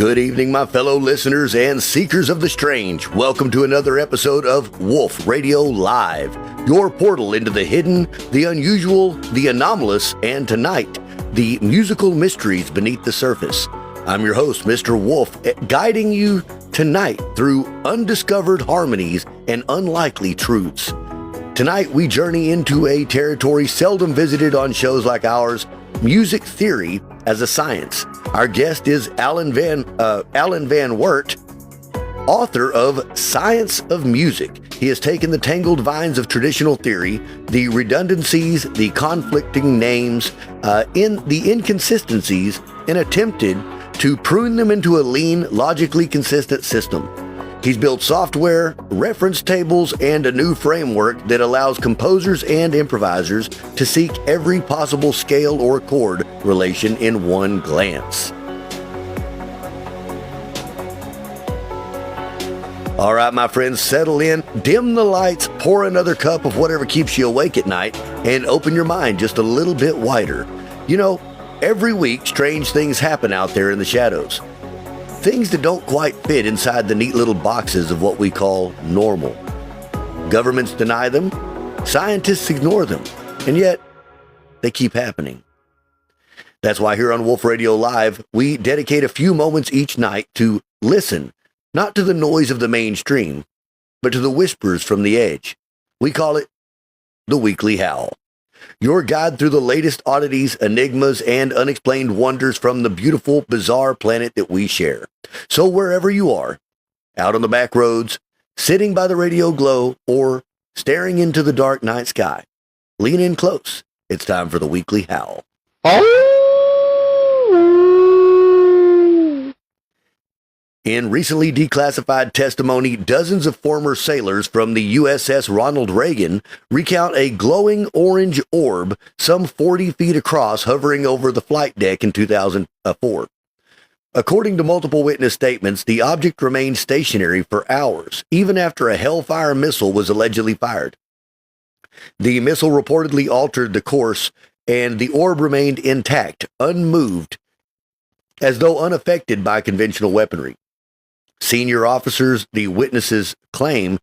Good evening, my fellow listeners and seekers of the strange. Welcome to another episode of Wolf Radio Live, your portal into the hidden, the unusual, the anomalous, and tonight, the musical mysteries beneath the surface. I'm your host, Mr. Wolf, guiding you tonight through undiscovered harmonies and unlikely truths. Tonight, we journey into a territory seldom visited on shows like ours, music theory as a science. Our guest is Allen Van Werts, author of Science of Music. He has taken the tangled vines of traditional theory, the redundancies, the conflicting names, in the inconsistencies, and attempted to prune them into a lean, logically consistent system. He's built software, reference tables, and a new framework that allows composers and improvisers to seek every possible scale or chord relation in one glance. All right, my friends, settle in, dim the lights, pour another cup of whatever keeps you awake at night, and open your mind just a little bit wider. You know, every week, strange things happen out there in the shadows. Things that don't quite fit inside the neat little boxes of what we call normal. Governments deny them, scientists ignore them, and yet they keep happening. That's why here on Wolf Radio Live, we dedicate a few moments each night to listen, not to the noise of the mainstream, but to the whispers from the edge. We call it the Weekly Howl. Your guide through the latest oddities, enigmas, and unexplained wonders from the beautiful, bizarre planet that we share. So wherever you are, out on the back roads, sitting by the radio glow, or staring into the dark night sky, lean in close. It's time for the Weekly Howl. In recently declassified testimony, dozens of former sailors from the USS Ronald Reagan recount a glowing orange orb some 40 feet across hovering over the flight deck in 2004. According to multiple witness statements, the object remained stationary for hours, even after a Hellfire missile was allegedly fired. The missile reportedly altered the course, and the orb remained intact, unmoved, as though unaffected by conventional weaponry. Senior officers, the witnesses claim,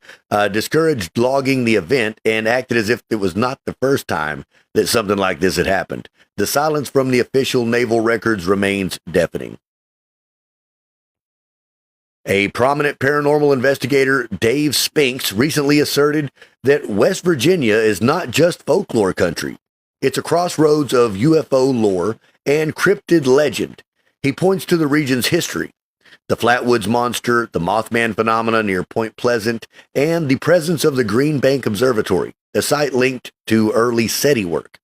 discouraged logging the event and acted as if it was not the first time that something like this had happened. The silence from the official naval records remains deafening. A prominent paranormal investigator, Dave Spinks, recently asserted that West Virginia is not just folklore country. It's a crossroads of UFO lore and cryptid legend. He points to the region's history. The Flatwoods Monster, the Mothman phenomena near Point Pleasant, and the presence of the Green Bank Observatory, a site linked to early SETI work.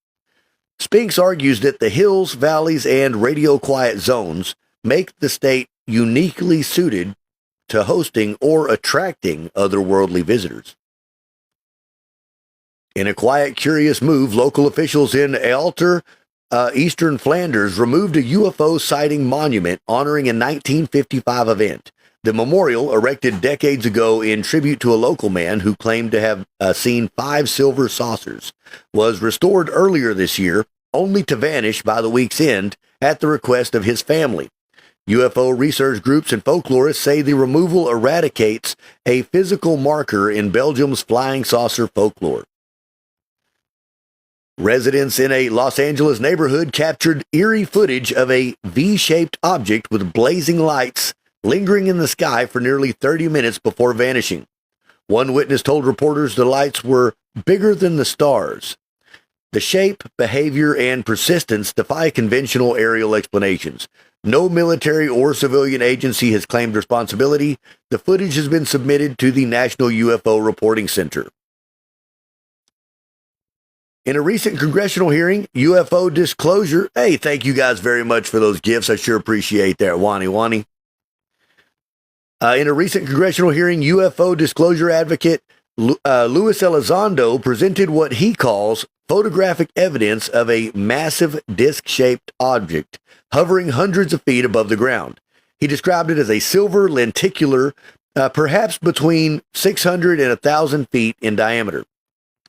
Spinks argues that the hills, valleys, and radio-quiet zones make the state uniquely suited to hosting or attracting otherworldly visitors. In a quiet, curious move, local officials in Alter, Eastern Flanders removed a UFO sighting monument honoring a 1955 event. The memorial, erected decades ago in tribute to a local man who claimed to have seen 5 silver saucers, was restored earlier this year, only to vanish by the week's end at the request of his family. UFO research groups and folklorists say the removal eradicates a physical marker in Belgium's flying saucer folklore. Residents in a Los Angeles neighborhood captured eerie footage of a V-shaped object with blazing lights lingering in the sky for nearly 30 minutes before vanishing. One witness told reporters the lights were bigger than the stars. The shape, behavior, and persistence defy conventional aerial explanations. No military or civilian agency has claimed responsibility. The footage has been submitted to the National UFO Reporting Center. In a recent congressional hearing, UFO disclosure... Hey, thank you guys very much for those gifts. I sure appreciate that, Wani. In a recent congressional hearing, UFO disclosure advocate Luis Elizondo presented what he calls photographic evidence of a massive disc-shaped object hovering hundreds of feet above the ground. He described it as a silver lenticular, perhaps between 600 and 1,000 feet in diameter.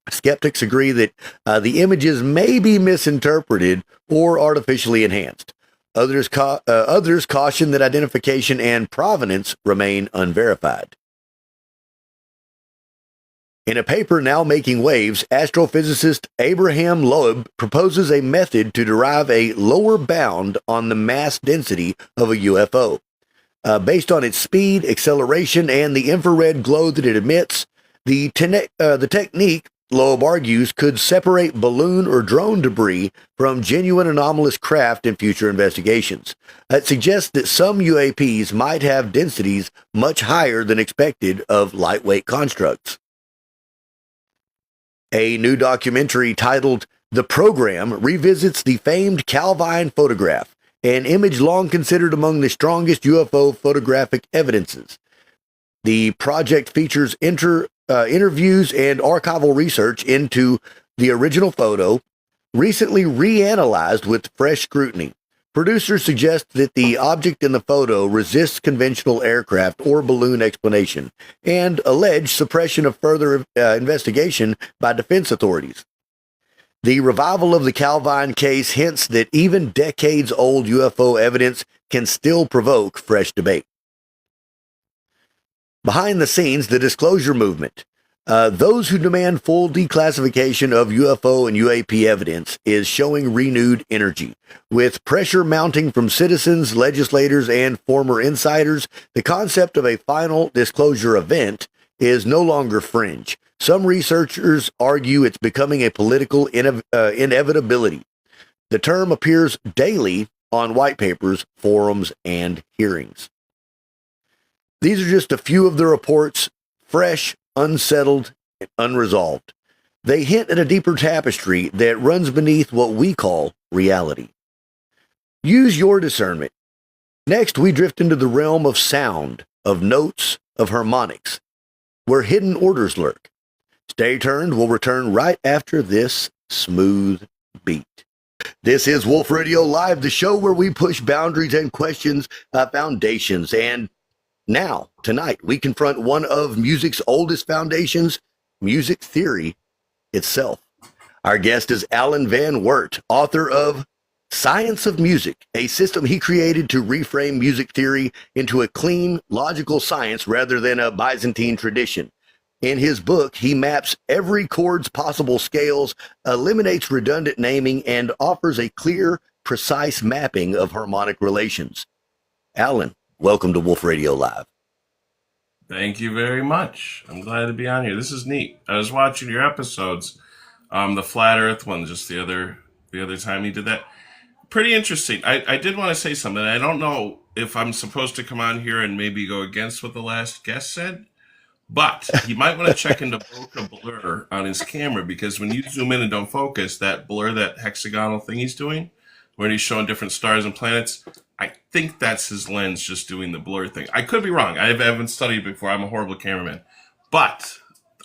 Skeptics agree that the images may be misinterpreted or artificially enhanced. Others caution that identification and provenance remain unverified. In a paper now making waves, astrophysicist Abraham Loeb proposes a method to derive a lower bound on the mass density of a UFO. Based on its speed, acceleration, and the infrared glow that it emits, the technique, Loeb argues, could separate balloon or drone debris from genuine anomalous craft in future investigations. It suggests that some UAPs might have densities much higher than expected of lightweight constructs. A new documentary titled The Program revisits the famed Calvine photograph, an image long considered among the strongest UFO photographic evidences. The project features interviews and archival research into the original photo, recently reanalyzed with fresh scrutiny. Producers suggest that the object in the photo resists conventional aircraft or balloon explanation and allege suppression of further investigation by defense authorities. The revival of the Calvine case hints that even decades-old UFO evidence can still provoke fresh debate. Behind the scenes, the disclosure movement. Those who demand full declassification of UFO and UAP evidence is showing renewed energy. With pressure mounting from citizens, legislators, and former insiders, the concept of a final disclosure event is no longer fringe. Some researchers argue it's becoming a political inevitability. The term appears daily on white papers, forums, and hearings. These are just a few of the reports, fresh, unsettled, and unresolved. They hint at a deeper tapestry that runs beneath what we call reality. Use your discernment. Next, we drift into the realm of sound, of notes, of harmonics, where hidden orders lurk. Stay tuned. We'll return right after this smooth beat. This is Wolf Radio Live, the show where we push boundaries and questions foundations. And now, tonight, we confront one of music's oldest foundations, music theory itself. Our guest is Allen Van Werts, author of Science of Music, a system he created to reframe music theory into a clean, logical science rather than a Byzantine tradition. In his book, he maps every chord's possible scales, eliminates redundant naming, and offers a clear, precise mapping of harmonic relations. Allen, welcome to Wolf Radio Live. Thank you very much. I'm glad to be on here. This is neat. I was watching your episodes, the Flat Earth one, just the other time you did that. Pretty interesting. I did want to say something. I don't know if I'm supposed to come on here and maybe go against what the last guest said, but he might want to check into bokeh blur on his camera, because when you zoom in and don't focus, that blur, that hexagonal thing he's doing, when he's showing different stars and planets, I think that's his lens just doing the blur thing. I could be wrong. I haven't studied before. I'm a horrible cameraman. But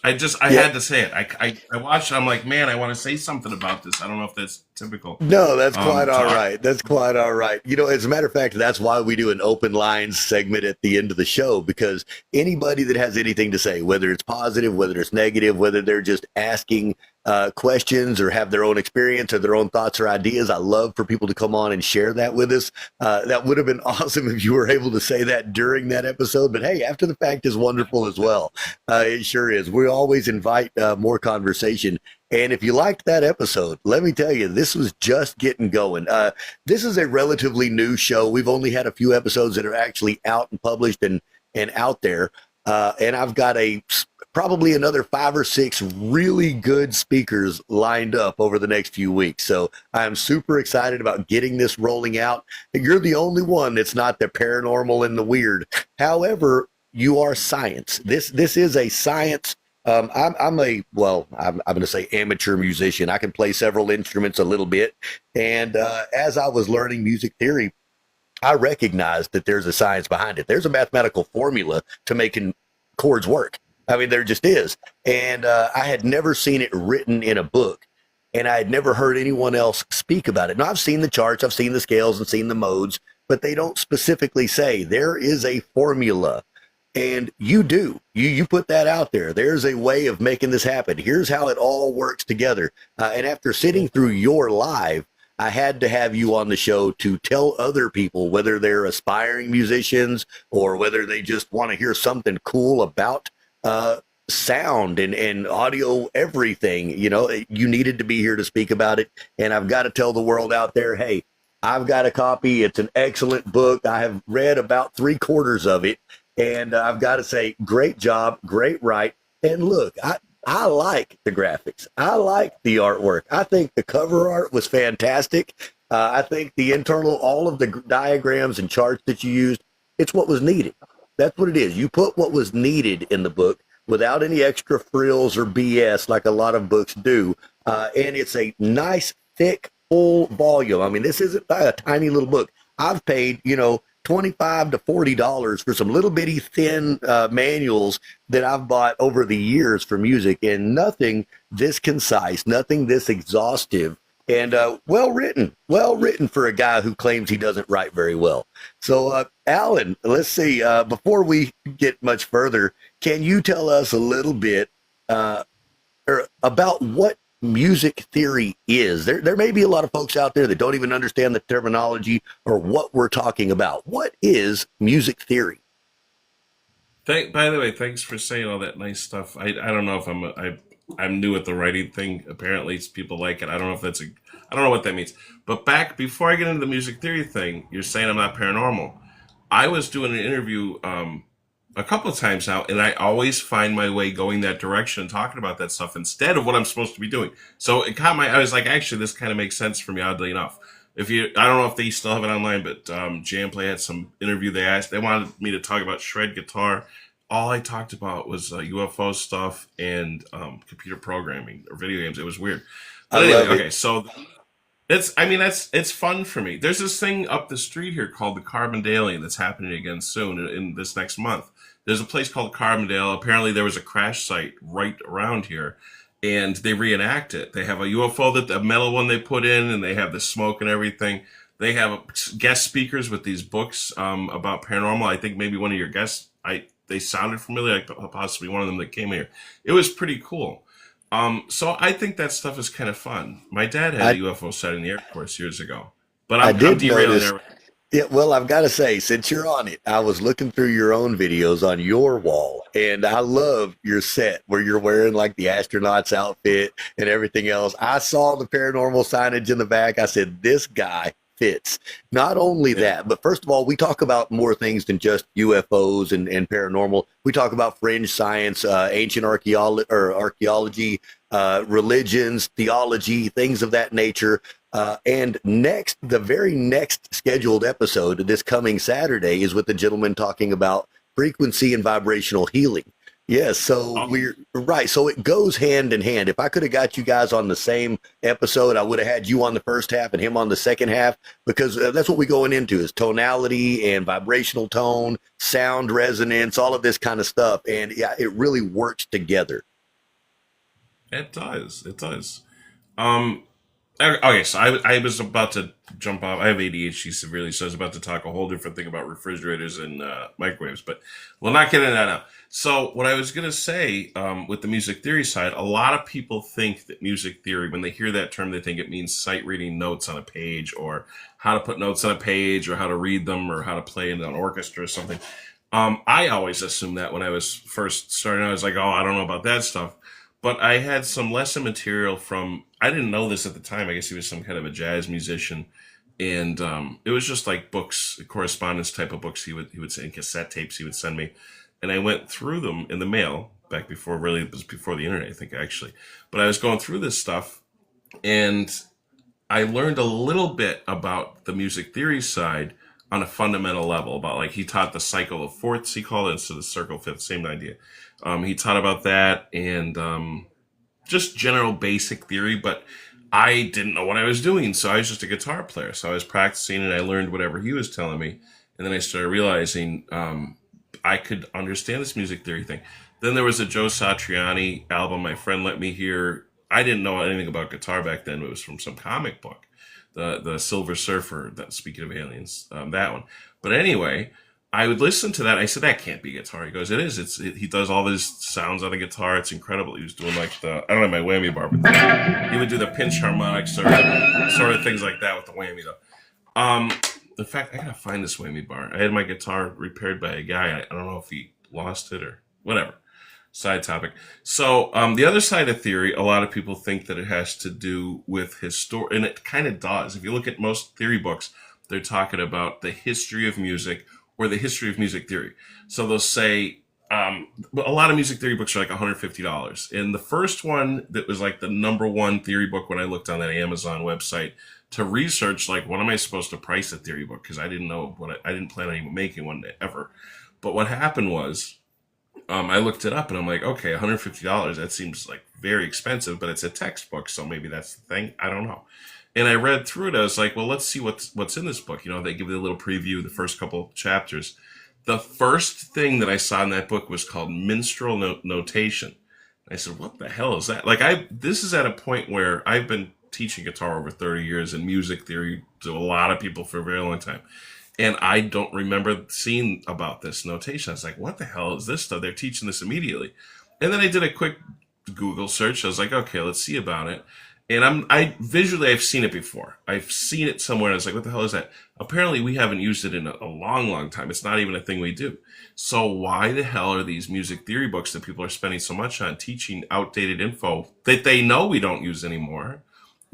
I had to say it. I watched it. I'm like, man, I want to say something about this. I don't know if that's typical. No, that's quite all right. That's quite all right. You know, as a matter of fact, that's why we do an open lines segment at the end of the show, because anybody that has anything to say, whether it's positive, whether it's negative, whether they're just asking questions or have their own experience or their own thoughts or ideas, I love for people to come on and share that with us. That would have been awesome if you were able to say that during that episode. But hey, after the fact is wonderful as well. It sure is. We always invite more conversation. And if you liked that episode, let me tell you, this was just getting going. This is a relatively new show. We've only had a few episodes that are actually out and published and out there. And I've got probably another 5 or 6 really good speakers lined up over the next few weeks. So I'm super excited about getting this rolling out. You're the only one that's not the paranormal and the weird. However, you are science. This is a science. I'm going to say amateur musician. I can play several instruments a little bit. And as I was learning music theory, I recognized that there's a science behind it. There's a mathematical formula to making chords work. I mean, there just is. And I had never seen it written in a book, and I had never heard anyone else speak about it. Now, I've seen the charts, I've seen the scales and seen the modes, but they don't specifically say there is a formula. And you do. You put that out there. There's a way of making this happen. Here's how it all works together. And after sitting through your live, I had to have you on the show to tell other people, whether they're aspiring musicians or whether they just want to hear something cool about sound and audio, everything. You needed to be here to speak about it. And I've got to tell the world out there, hey, I've got a copy. It's an excellent book. I have read about 3/4 of it. And I've got to say, great job, great write. And look, I like the graphics. I like the artwork. I think the cover art was fantastic. I think the internal, all of the diagrams and charts that you used, it's what was needed. That's what it is. You put what was needed in the book without any extra frills or BS like a lot of books do. And it's a nice, thick, full volume. I mean, this isn't a tiny little book. I've paid, $25 to $40 for some little bitty thin manuals that I've bought over the years for music, and nothing this concise, nothing this exhaustive, and well written for a guy who claims he doesn't write very well. So, Allen, let's see. Before we get much further, can you tell us a little bit about what music theory is? There may be a lot of folks out there that don't even understand the terminology or what we're talking about. What is music theory? By the way, thanks for saying all that nice stuff. I don't know if I'm new at the writing thing. Apparently, people like it. I don't know if I don't know what that means. But back before I get into the music theory thing, you're saying I'm not paranormal. I was doing an interview a couple of times now, and I always find my way going that direction and talking about that stuff instead of what I'm supposed to be doing. So it caught I was like, actually, this kind of makes sense for me, oddly enough. I don't know if they still have it online, but Jamplay had some interview. They wanted me to talk about shred guitar. All I talked about was UFO stuff and computer programming or video games. It was weird. But anyway, okay, so it's fun for me. There's this thing up the street here called the Carbondale that's happening again soon in this next month. There's a place called Carbondale. Apparently there was a crash site right around here, and they reenact it. They have a UFO, a metal one they put in, and they have the smoke and everything. They have guest speakers with these books about paranormal. I think maybe one of your guests, they sounded familiar, like possibly one of them that came here. It was pretty cool. So I think that stuff is kind of fun. My dad had a UFO set in the Air Force years ago, but I'm derailing there. Yeah, well, I've got to say, since you're on it, I was looking through your own videos on your wall, and I love your set where you're wearing like the astronaut's outfit and everything else. I saw the paranormal signage in the back. I said, this guy fits. Not only that, but first of all, we talk about more things than just UFOs and paranormal. We talk about fringe science, ancient archaeology, religions, theology, things of that nature. And the very next scheduled episode this coming Saturday is with the gentleman talking about frequency and vibrational healing. Yes, so we're right. So it goes hand in hand. If I could have got you guys on the same episode, I would have had you on the first half and him on the second half, because that's what we're going into is tonality and vibrational tone, sound resonance, all of this kind of stuff. And yeah, it really works together. It does. It does. Okay, so I was about to jump off. I have ADHD severely, so I was about to talk a whole different thing about refrigerators and microwaves, but we'll not get into that now. So what I was going to say with the music theory side, a lot of people think that music theory, when they hear that term, they think it means sight reading notes on a page, or how to put notes on a page, or how to read them, or how to play in an orchestra or something. I always assumed that when I was first starting. I was like, oh, I don't know about that stuff. But I had some lesson material I didn't know this at the time. I guess he was some kind of a jazz musician. And it was just like books, correspondence type of books he would send, cassette tapes he would send me. And I went through them in the mail back before, really, it was before the internet, I think, actually. But I was going through this stuff, and I learned a little bit about the music theory side on a fundamental level, about like he taught the cycle of fourths, he called it, instead of circle of fifths, same idea. He taught about that and just general basic theory, but I didn't know what I was doing, so I was just a guitar player. So I was practicing and I learned whatever he was telling me, and then I started realizing I could understand this music theory thing. Then there was a Joe Satriani album my friend let me hear. I didn't know anything about guitar back then. It was from some comic book, the Silver Surfer, that, speaking of aliens, that one. But anyway, I would listen to that. I said, that can't be guitar. He goes, it is. He does all these sounds on a guitar. It's incredible. He was doing like I don't have my whammy bar, but he would do the pinch harmonic sort of things like that with the whammy though. In fact, I gotta find this whammy bar. I had my guitar repaired by a guy. I don't know if he lost it or whatever. Side topic. So the other side of theory, a lot of people think that it has to do with and it kind of does. If you look at most theory books, they're talking about the history of music or the history of music theory. So they'll say, a lot of music theory books are like $150. And the first one that was like the number one theory book when I looked on that Amazon website to research, like, what am I supposed to price a theory book? Because I didn't know I didn't plan on even making one ever. But what happened was, I looked it up and I'm like, okay, $150, that seems like very expensive, but it's a textbook, so maybe that's the thing. I don't know. And I read through it. I was like, well, let's see what's in this book. They give you a little preview, the first couple chapters. The first thing that I saw in that book was called minstrel notation. I said, what the hell is that? Like, this is at a point where I've been teaching guitar over 30 years and music theory to a lot of people for a very long time. And I don't remember seeing about this notation. I was like, what the hell is this stuff? They're teaching this immediately. And then I did a quick Google search. I was like, okay, let's see about it. And I've seen it before. I've seen it somewhere. And I was like, what the hell is that? Apparently we haven't used it in a long, long time. It's not even a thing we do. So why the hell are these music theory books that people are spending so much on teaching outdated info that they know we don't use anymore?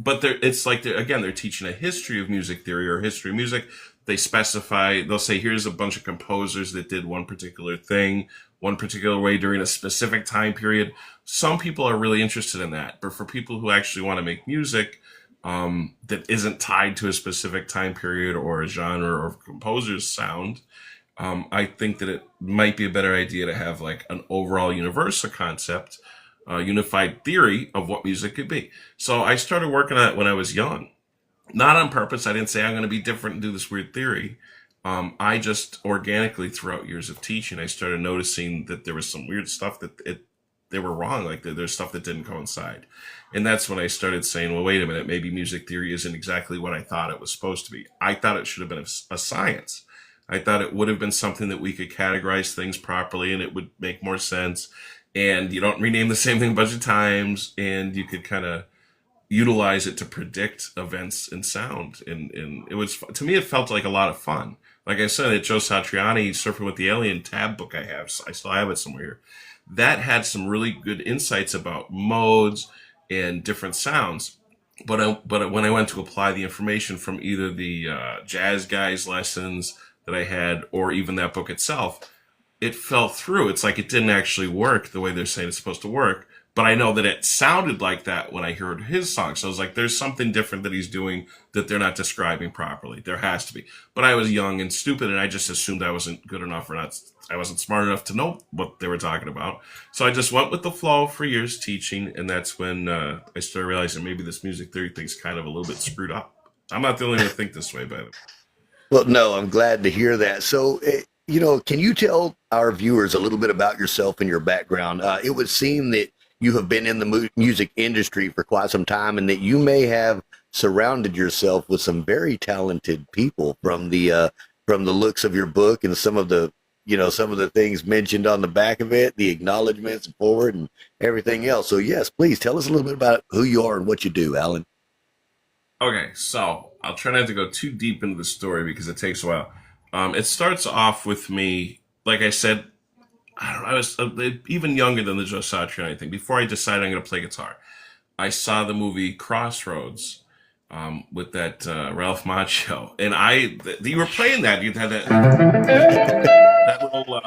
But it's like, they're teaching a history of music theory or history of music. They'll say, here's a bunch of composers that did one particular thing, one particular way during a specific time period. Some people are really interested in that. But for people who actually want to make music that isn't tied to a specific time period or a genre or composer's sound, I think that it might be a better idea to have like an overall universal concept, unified theory of what music could be. So I started working on it when I was young. Not on purpose. I didn't say I'm going to be different and do this weird theory. I just organically, throughout years of teaching, I started noticing that there was some weird stuff that they were wrong. Like there's stuff that didn't coincide. And that's when I started saying, well, wait a minute, maybe music theory isn't exactly what I thought it was supposed to be. I thought it should have been a science. I thought it would have been something that we could categorize things properly and it would make more sense. And you don't rename the same thing a bunch of times and you could kind of utilize it to predict events in sound. And it was, to me, it felt like a lot of fun. Like I said, at Joe Satriani, Surfing with the Alien tab book I still have it somewhere here. That had some really good insights about modes and different sounds. But when I went to apply the information from either the jazz guys lessons that I had or even that book itself, it fell through. It's like it didn't actually work the way they're saying it's supposed to work. But I know that it sounded like that when I heard his song. So I was like, there's something different that he's doing that they're not describing properly. There has to be. But I was young and stupid, and I just assumed I wasn't good enough I wasn't smart enough to know what they were talking about. So I just went with the flow for years teaching, and that's when I started realizing maybe this music theory thing's kind of a little bit screwed up. I'm not the only one to think this way, by the way. Well, no, I'm glad to hear that. So, can you tell our viewers a little bit about yourself and your background? It would seem that you have been in the music industry for quite some time and that you may have surrounded yourself with some very talented people from the looks of your book and some of the things mentioned on the back of it, the acknowledgments forward and everything else. So yes, please tell us a little bit about who you are and what you do, Allen. Okay, so I'll try not to go too deep into the story because it takes a while. It starts off with me, like I said, I was even younger than the Joe Satriani thing. Before I decided I'm going to play guitar, I saw the movie Crossroads with that Ralph Macchio, and you were playing that. You had that little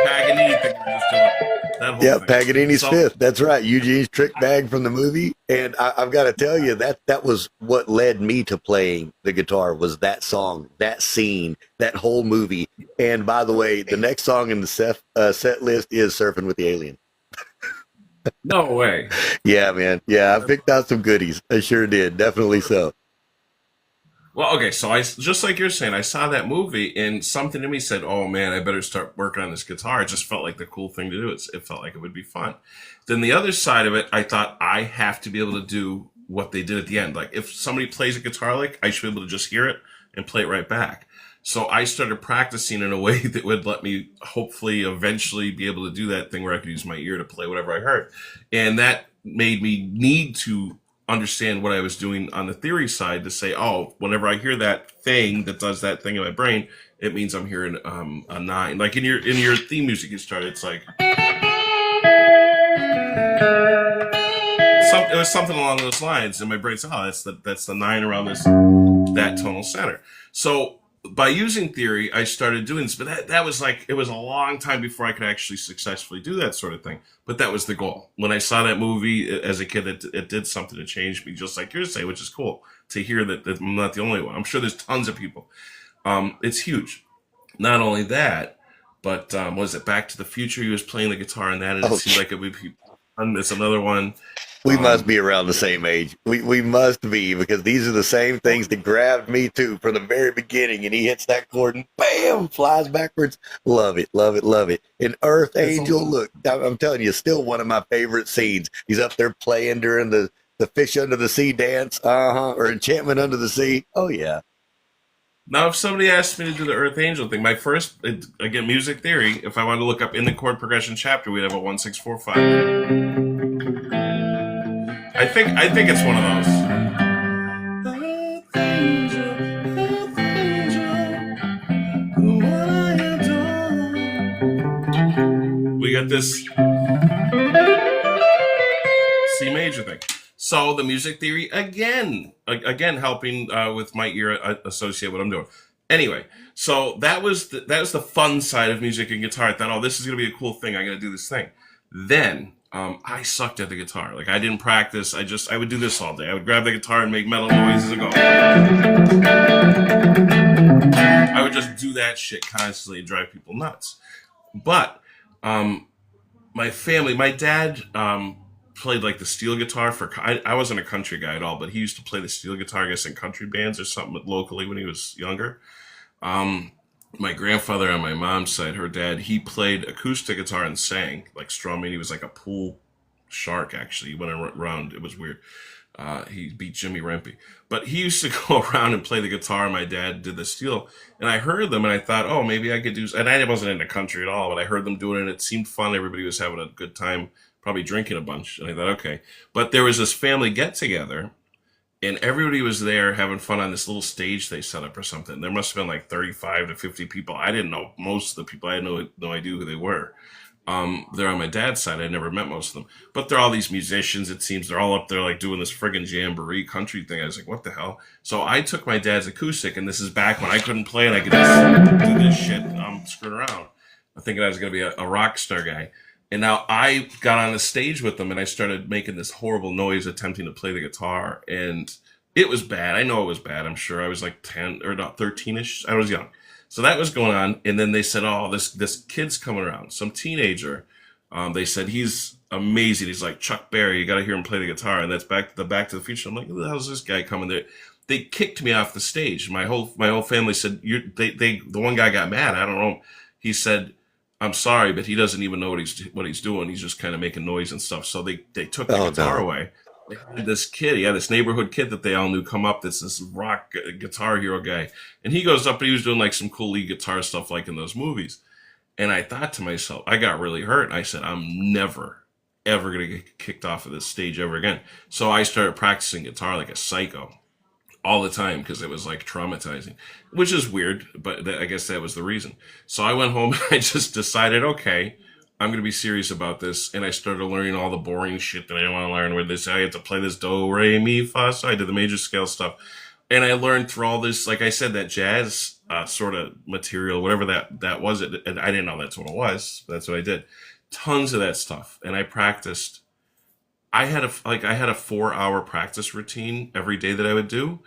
Paganini thing you were just doing. That whole thing. Paganini's Fifth. That's right. Eugene's Trick Bag from the movie. And I've got to tell you, that was what led me to playing the guitar, was that song, that scene, that whole movie. And by the way, the next song in the set list is Surfing with the Alien. No way. Yeah, man. Yeah, I picked out some goodies. I sure did. Definitely so. Well, okay, so just like you're saying, I saw that movie and something in me said, oh man, I better start working on this guitar. It just felt like the cool thing to do. It felt like it would be fun. Then the other side of it, I thought I have to be able to do what they did at the end. Like if somebody plays a guitar lick, I should be able to just hear it and play it right back. So I started practicing in a way that would let me hopefully eventually be able to do that thing where I could use my ear to play whatever I heard. And that made me need to understand what I was doing on the theory side to say, oh, whenever I hear that thing that does that thing in my brain, it means I'm hearing a 9. Like in your theme music you started, it's like it was something along those lines, and my brain said, oh, that's the 9 around that tonal center. So by using theory, I started doing this, but that was like, it was a long time before I could actually successfully do that sort of thing. But that was the goal. When I saw that movie as a kid, it did something to change me, just like you're saying, which is cool to hear that I'm not the only one. I'm sure there's tons of people. It's huge. Not only that, but was it Back to the Future? He was playing the guitar in that, and it seemed like it would be fun. It's another one. We must be around the same age. We must be, because these are the same things that grabbed me too from the very beginning. And he hits that chord and bam, flies backwards. Love it, love it, love it. And Earth Angel, look, I'm telling you, still one of my favorite scenes. He's up there playing during the Fish Under the Sea dance, or Enchantment Under the Sea. Oh yeah. Now, if somebody asked me to do the Earth Angel thing, my first, again, music theory, if I wanted to look up in the chord progression chapter, we'd have a 1, 6, 4, 5. I think it's one of those. Earth Angel, Earth Angel, who I adore. We got this C major thing. So the music theory again helping with my ear associate what I'm doing. Anyway, so that was the fun side of music and guitar. I thought, oh, this is gonna be a cool thing. I'm gonna do this thing. Then I sucked at the guitar. Like I didn't practice. I would do this all day. I would grab the guitar and make metal noises and go. I would just do that shit constantly and drive people nuts. But my dad played like the steel guitar for. I wasn't a country guy at all, but he used to play the steel guitar, I guess, in country bands or something locally when he was younger. My grandfather on my mom's side, her dad, he played acoustic guitar and sang, like strumming. He was like a pool shark, actually. He went around. It was weird. He beat Jimmy Rempe. But he used to go around and play the guitar, and my dad did the steel. And I heard them, and I thought, oh, maybe I could do... And I wasn't into country at all, but I heard them doing it, and it seemed fun. Everybody was having a good time, probably drinking a bunch. And I thought, okay. But there was this family get-together, and everybody was there having fun on this little stage they set up or something. There must have been like 35 to 50 people. I didn't know most of the people. I had no idea who they were. They're on my dad's side. I never met most of them. But they're all these musicians, it seems. They're all up there like doing this friggin' jamboree country thing. I was like, what the hell? So I took my dad's acoustic, and this is back when I couldn't play and I could just do this shit screwing around. I'm thinking I was going to be a rock star guy. And now I got on the stage with them, and I started making this horrible noise attempting to play the guitar. And it was bad. I know it was bad. I'm sure I was like 10 or not 13-ish. I was young. So that was going on. And then they said, oh, this kid's coming around, some teenager. They said, he's amazing. He's like Chuck Berry. You got to hear him play the guitar. And that's Back to the Future. I'm like, who the hell's this guy coming there? They kicked me off the stage. My whole family said, the one guy got mad. I don't know. He said, I'm sorry, but he doesn't even know what he's doing. He's just kind of making noise and stuff. So they took the guitar away. They had this kid, this neighborhood kid that they all knew come up. That's this rock guitar hero guy. And he goes up and he was doing like some cool lead guitar stuff like in those movies. And I thought to myself, I got really hurt. I said, I'm never, ever going to get kicked off of this stage ever again. So I started practicing guitar like a psycho all the time because it was like traumatizing, which is weird, but I guess that was the reason. So I went home and I just decided, okay, I'm going to be serious about this. And I started learning all the boring shit that I didn't want to learn, where they say I had to play this do, re, mi, fa. So I did the major scale stuff. And I learned through all this, like I said, that jazz sort of material, whatever that was. And I didn't know that's what it was. But that's what I did. Tons of that stuff. And I practiced. I had a 4-hour practice routine every day that I would do.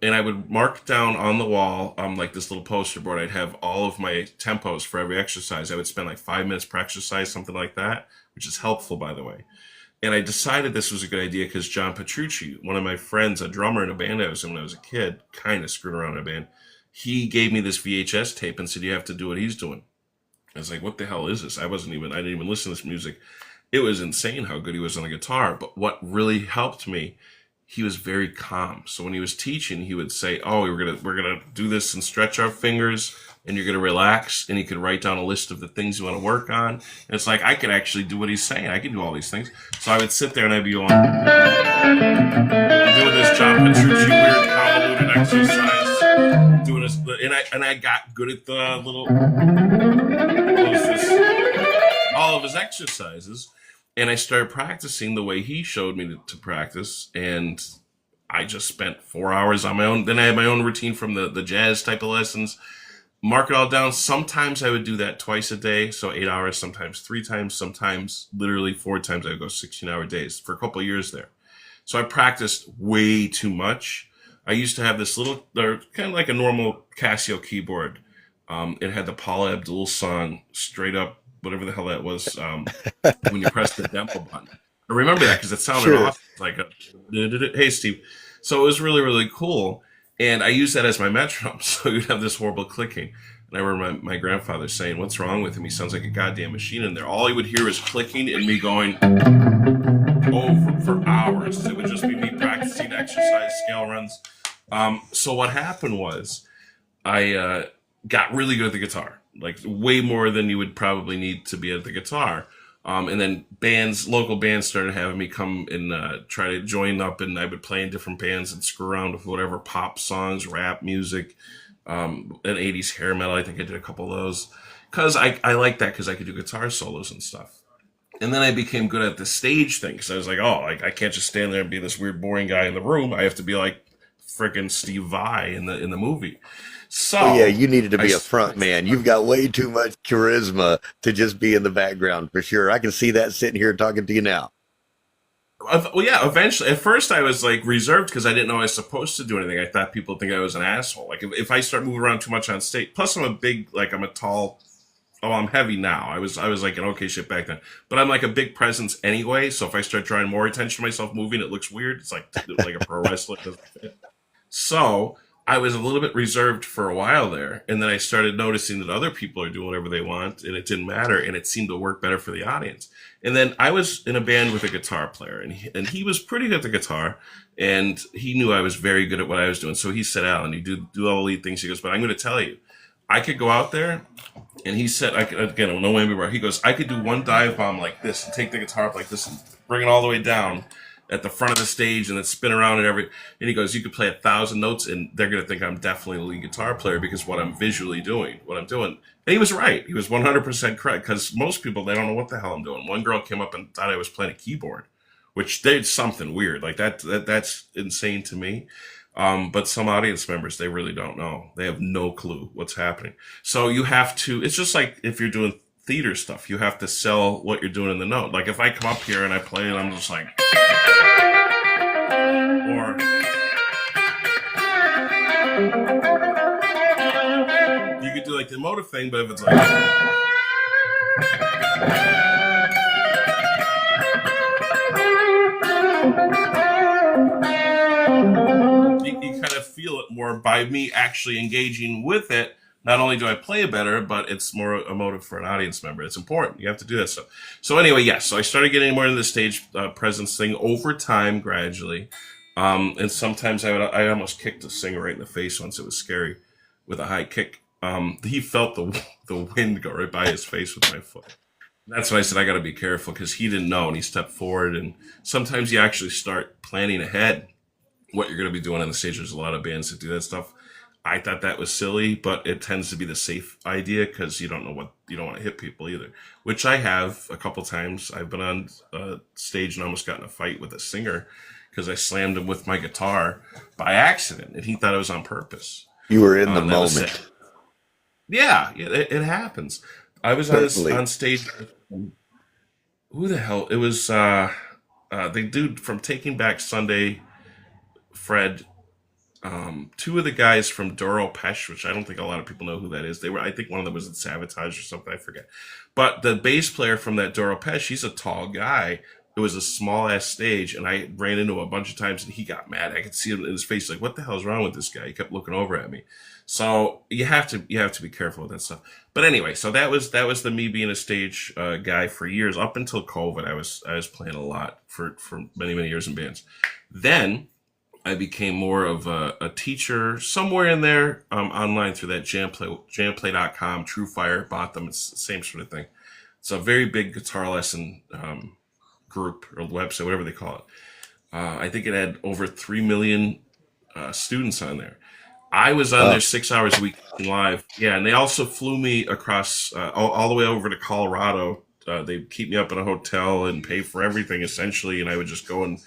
And I would mark down on the wall, like this little poster board. I'd have all of my tempos for every exercise. I would spend like 5 minutes per exercise, something like that, which is helpful, by the way. And I decided this was a good idea because John Petrucci, one of my friends, a drummer in a band I was in when I was a kid, kind of screwed around in a band, he gave me this VHS tape and said, you have to do what he's doing. I was like, what the hell is this? I didn't even listen to this music. It was insane how good he was on the guitar. But what really helped me, he was very calm. So when he was teaching, he would say, "Oh, we're gonna do this and stretch our fingers, and you're gonna relax." And he could write down a list of the things you want to work on. And it's like I could actually do what he's saying. I could do all these things. So I would sit there and I'd be going, doing this John Petrucci weird convoluted exercise, doing this, and I got good at the little all of his exercises. And I started practicing the way he showed me to practice. And I just spent 4 hours on my own. Then I had my own routine from the jazz type of lessons. Mark it all down. Sometimes I would do that twice a day. So 8 hours, sometimes 3 times, sometimes literally 4 times. I would go 16-hour days for a couple of years there. So I practiced way too much. I used to have this little, kind of like a normal Casio keyboard. It had the Paula Abdul song, Straight Up, whatever the hell that was, when you press the demo button. I remember that because it sounded awesome. Like, hey, Steve. So it was really, really cool. And I used that as my metronome. So you'd have this horrible clicking. And I remember my grandfather saying, "What's wrong with him? He sounds like a goddamn machine in there." All he would hear was clicking and me going over for hours. It would just be me practicing exercise scale runs. So what happened was I got really good at the guitar. Like way more than you would probably need to be at the guitar. And then local bands started having me come and try to join up, and I would play in different bands and screw around with whatever pop songs, rap music, and 80s hair metal. I think I did a couple of those because I liked that because I could do guitar solos and stuff. And then I became good at the stage thing because I was like, oh, I can't just stand there and be this weird, boring guy in the room. I have to be like freaking Steve Vai in the movie. So oh, yeah, you needed to be a front man. You've got way too much charisma to just be in the background for sure. I can see that sitting here talking to you now. Well, yeah, eventually. At first, I was like reserved because I didn't know I was supposed to do anything. I thought people would think I was an asshole. Like if I start moving around too much on stage, plus I'm a tall. Oh, I'm heavy now. I was like an okay shit back then, but I'm like a big presence anyway. So if I start drawing more attention to myself moving, it looks weird. It's like a pro wrestler. So I was a little bit reserved for a while there, and then I started noticing that other people are doing whatever they want, and it didn't matter, and it seemed to work better for the audience. And then I was in a band with a guitar player, and he was pretty good at the guitar, and he knew I was very good at what I was doing. So he said, "Alan, you do all the lead things." He goes, "But I'm going to tell you, I could go out there," and he said, "No way, bro." He goes, "I could do one dive bomb like this, and take the guitar up like this, and bring it all the way down at the front of the stage and then spin around and he goes, you could play 1,000 notes and they're going to think I'm definitely a lead guitar player because what I'm visually doing, what I'm doing." And he was right. He was 100% correct because most people, they don't know what the hell I'm doing. One girl came up and thought I was playing a keyboard, which did something weird. Like that's insane to me. But some audience members, they really don't know. They have no clue what's happening. So you have to, it's just like if you're doing theater stuff, you have to sell what you're doing in the note. Like if I come up here and I play and I'm just like, or you could do like the emotive thing, but if it's like, you kind of feel it more by me actually engaging with it. Not only do I play better, but it's more emotive for an audience member. It's important. You have to do that stuff. So anyway, yes. So I started getting more into the stage presence thing over time, gradually. And sometimes I almost kicked a singer right in the face once. It was scary with a high kick. He felt the wind go right by his face with my foot. That's why I said I got to be careful because he didn't know and he stepped forward. And sometimes you actually start planning ahead what you're going to be doing on the stage. There's a lot of bands that do that stuff. I thought that was silly, but it tends to be the safe idea because you don't want to hit people either, which I have a couple times. I've been on stage and almost got in a fight with a singer because I slammed him with my guitar by accident and he thought it was on purpose. You were in the moment. Yeah, it happens. I was on stage. Who the hell? It was the dude from Taking Back Sunday, Fred. Two of the guys from Doro Pesh, which I don't think a lot of people know who that is. I think one of them was in Sabotage or something, I forget. But the bass player from that Doro Pesh, he's a tall guy. It was a small ass stage, and I ran into him a bunch of times, and he got mad. I could see him in his face, like, "What the hell's wrong with this guy?" He kept looking over at me. So you have to be careful with that stuff. But anyway, so that was the me being a stage guy for years up until COVID. I was playing a lot for many years in bands. Then I became more of a teacher somewhere in there, online through that jamplay.com, TrueFire, bought them. It's the same sort of thing. It's a very big guitar lesson group or website, whatever they call it. I think it had over 3 million students on there. I was on there 6 hours a week live. Yeah, and they also flew me across all the way over to Colorado. They'd keep me up in a hotel and pay for everything essentially, and I would just go and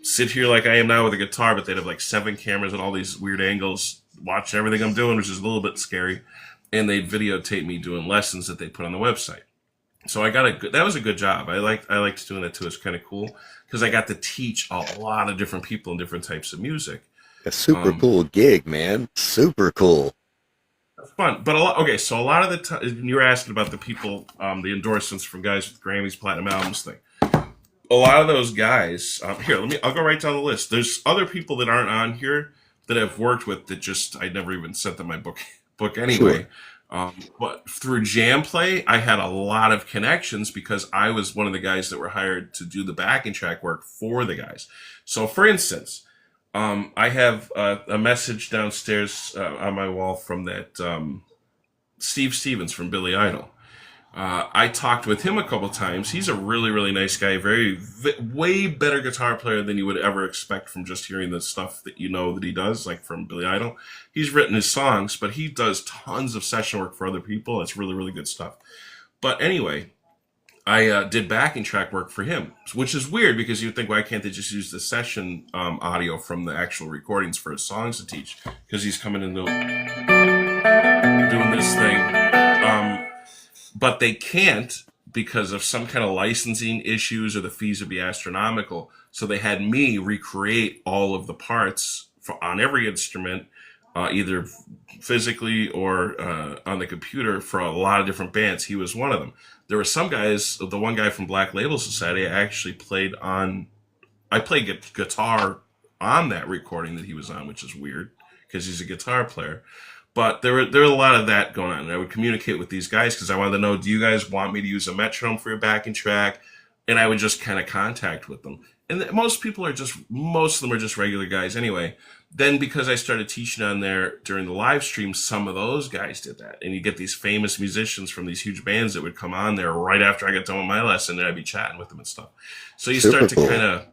sit here like I am now with a guitar, but they'd have like 7 cameras at all these weird angles, watching everything I'm doing, which is a little bit scary. And they'd videotape me doing lessons that they put on the website. So that was a good job. I liked doing that too. It's kind of cool because I got to teach a lot of different people and different types of music. A super cool gig, man. Super cool. Fun, but so a lot of the time you were asking about the people, the endorsements from guys with Grammys, platinum albums thing. A lot of those guys, I'll go right down the list. There's other people that aren't on here that I've worked with that I never even sent them my book anyway. Sure. But through Jamplay, I had a lot of connections because I was one of the guys that were hired to do the backing track work for the guys. So for instance, I have a message downstairs on my wall from that Steve Stevens from Billy Idol. I talked with him a couple times. He's a really, really nice guy. Way better guitar player than you would ever expect from just hearing the stuff that that he does, like from Billy Idol. He's written his songs, but he does tons of session work for other people. It's really, really good stuff. But anyway, I did backing track work for him, which is weird because you'd think, why can't they just use the session audio from the actual recordings for his songs to teach? Because he's coming into doing this thing. But they can't because of some kind of licensing issues or the fees would be astronomical. So they had me recreate all of the parts on every instrument, either physically or on the computer for a lot of different bands. He was one of them. There were some guys, the one guy from Black Label Society, I played guitar on that recording that he was on, which is weird because he's a guitar player. But there were a lot of that going on. And I would communicate with these guys because I wanted to know, do you guys want me to use a metronome for your backing track? And I would just kind of contact with them. And most of them are just regular guys anyway. Then because I started teaching on there during the live stream, some of those guys did that. And you get these famous musicians from these huge bands that would come on there right after I got done with my lesson, and I'd be chatting with them and stuff. So you start to kind of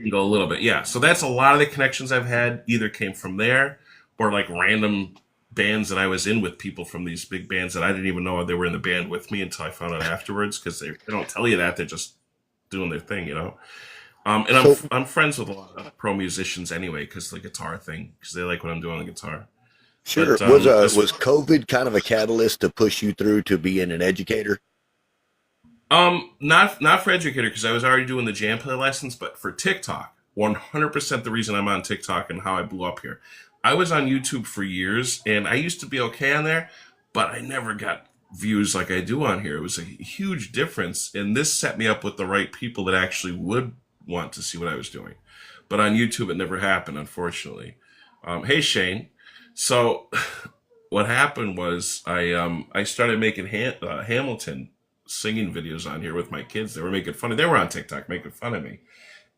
go a little bit. Yeah. So that's a lot of the connections I've had either came from there or like random bands that I was in with people from these big bands that I didn't even know they were in the band with me until I found out afterwards, because they don't tell you that. They're just doing their thing, And I'm friends with a lot of pro musicians anyway, because the guitar thing, because they like what I'm doing on the guitar. Sure. But, was COVID kind of a catalyst to push you through to being an educator? Not for educator, because I was already doing the jam play lessons, but for TikTok, 100% the reason I'm on TikTok and how I blew up here. I was on YouTube for years, and I used to be okay on there, but I never got views like I do on here. It was a huge difference, and this set me up with the right people that actually would want to see what I was doing. But on YouTube, it never happened, unfortunately. Hey, Shane. So what happened was I started making Hamilton singing videos on here with my kids. They were making fun of. They were on TikTok making fun of me.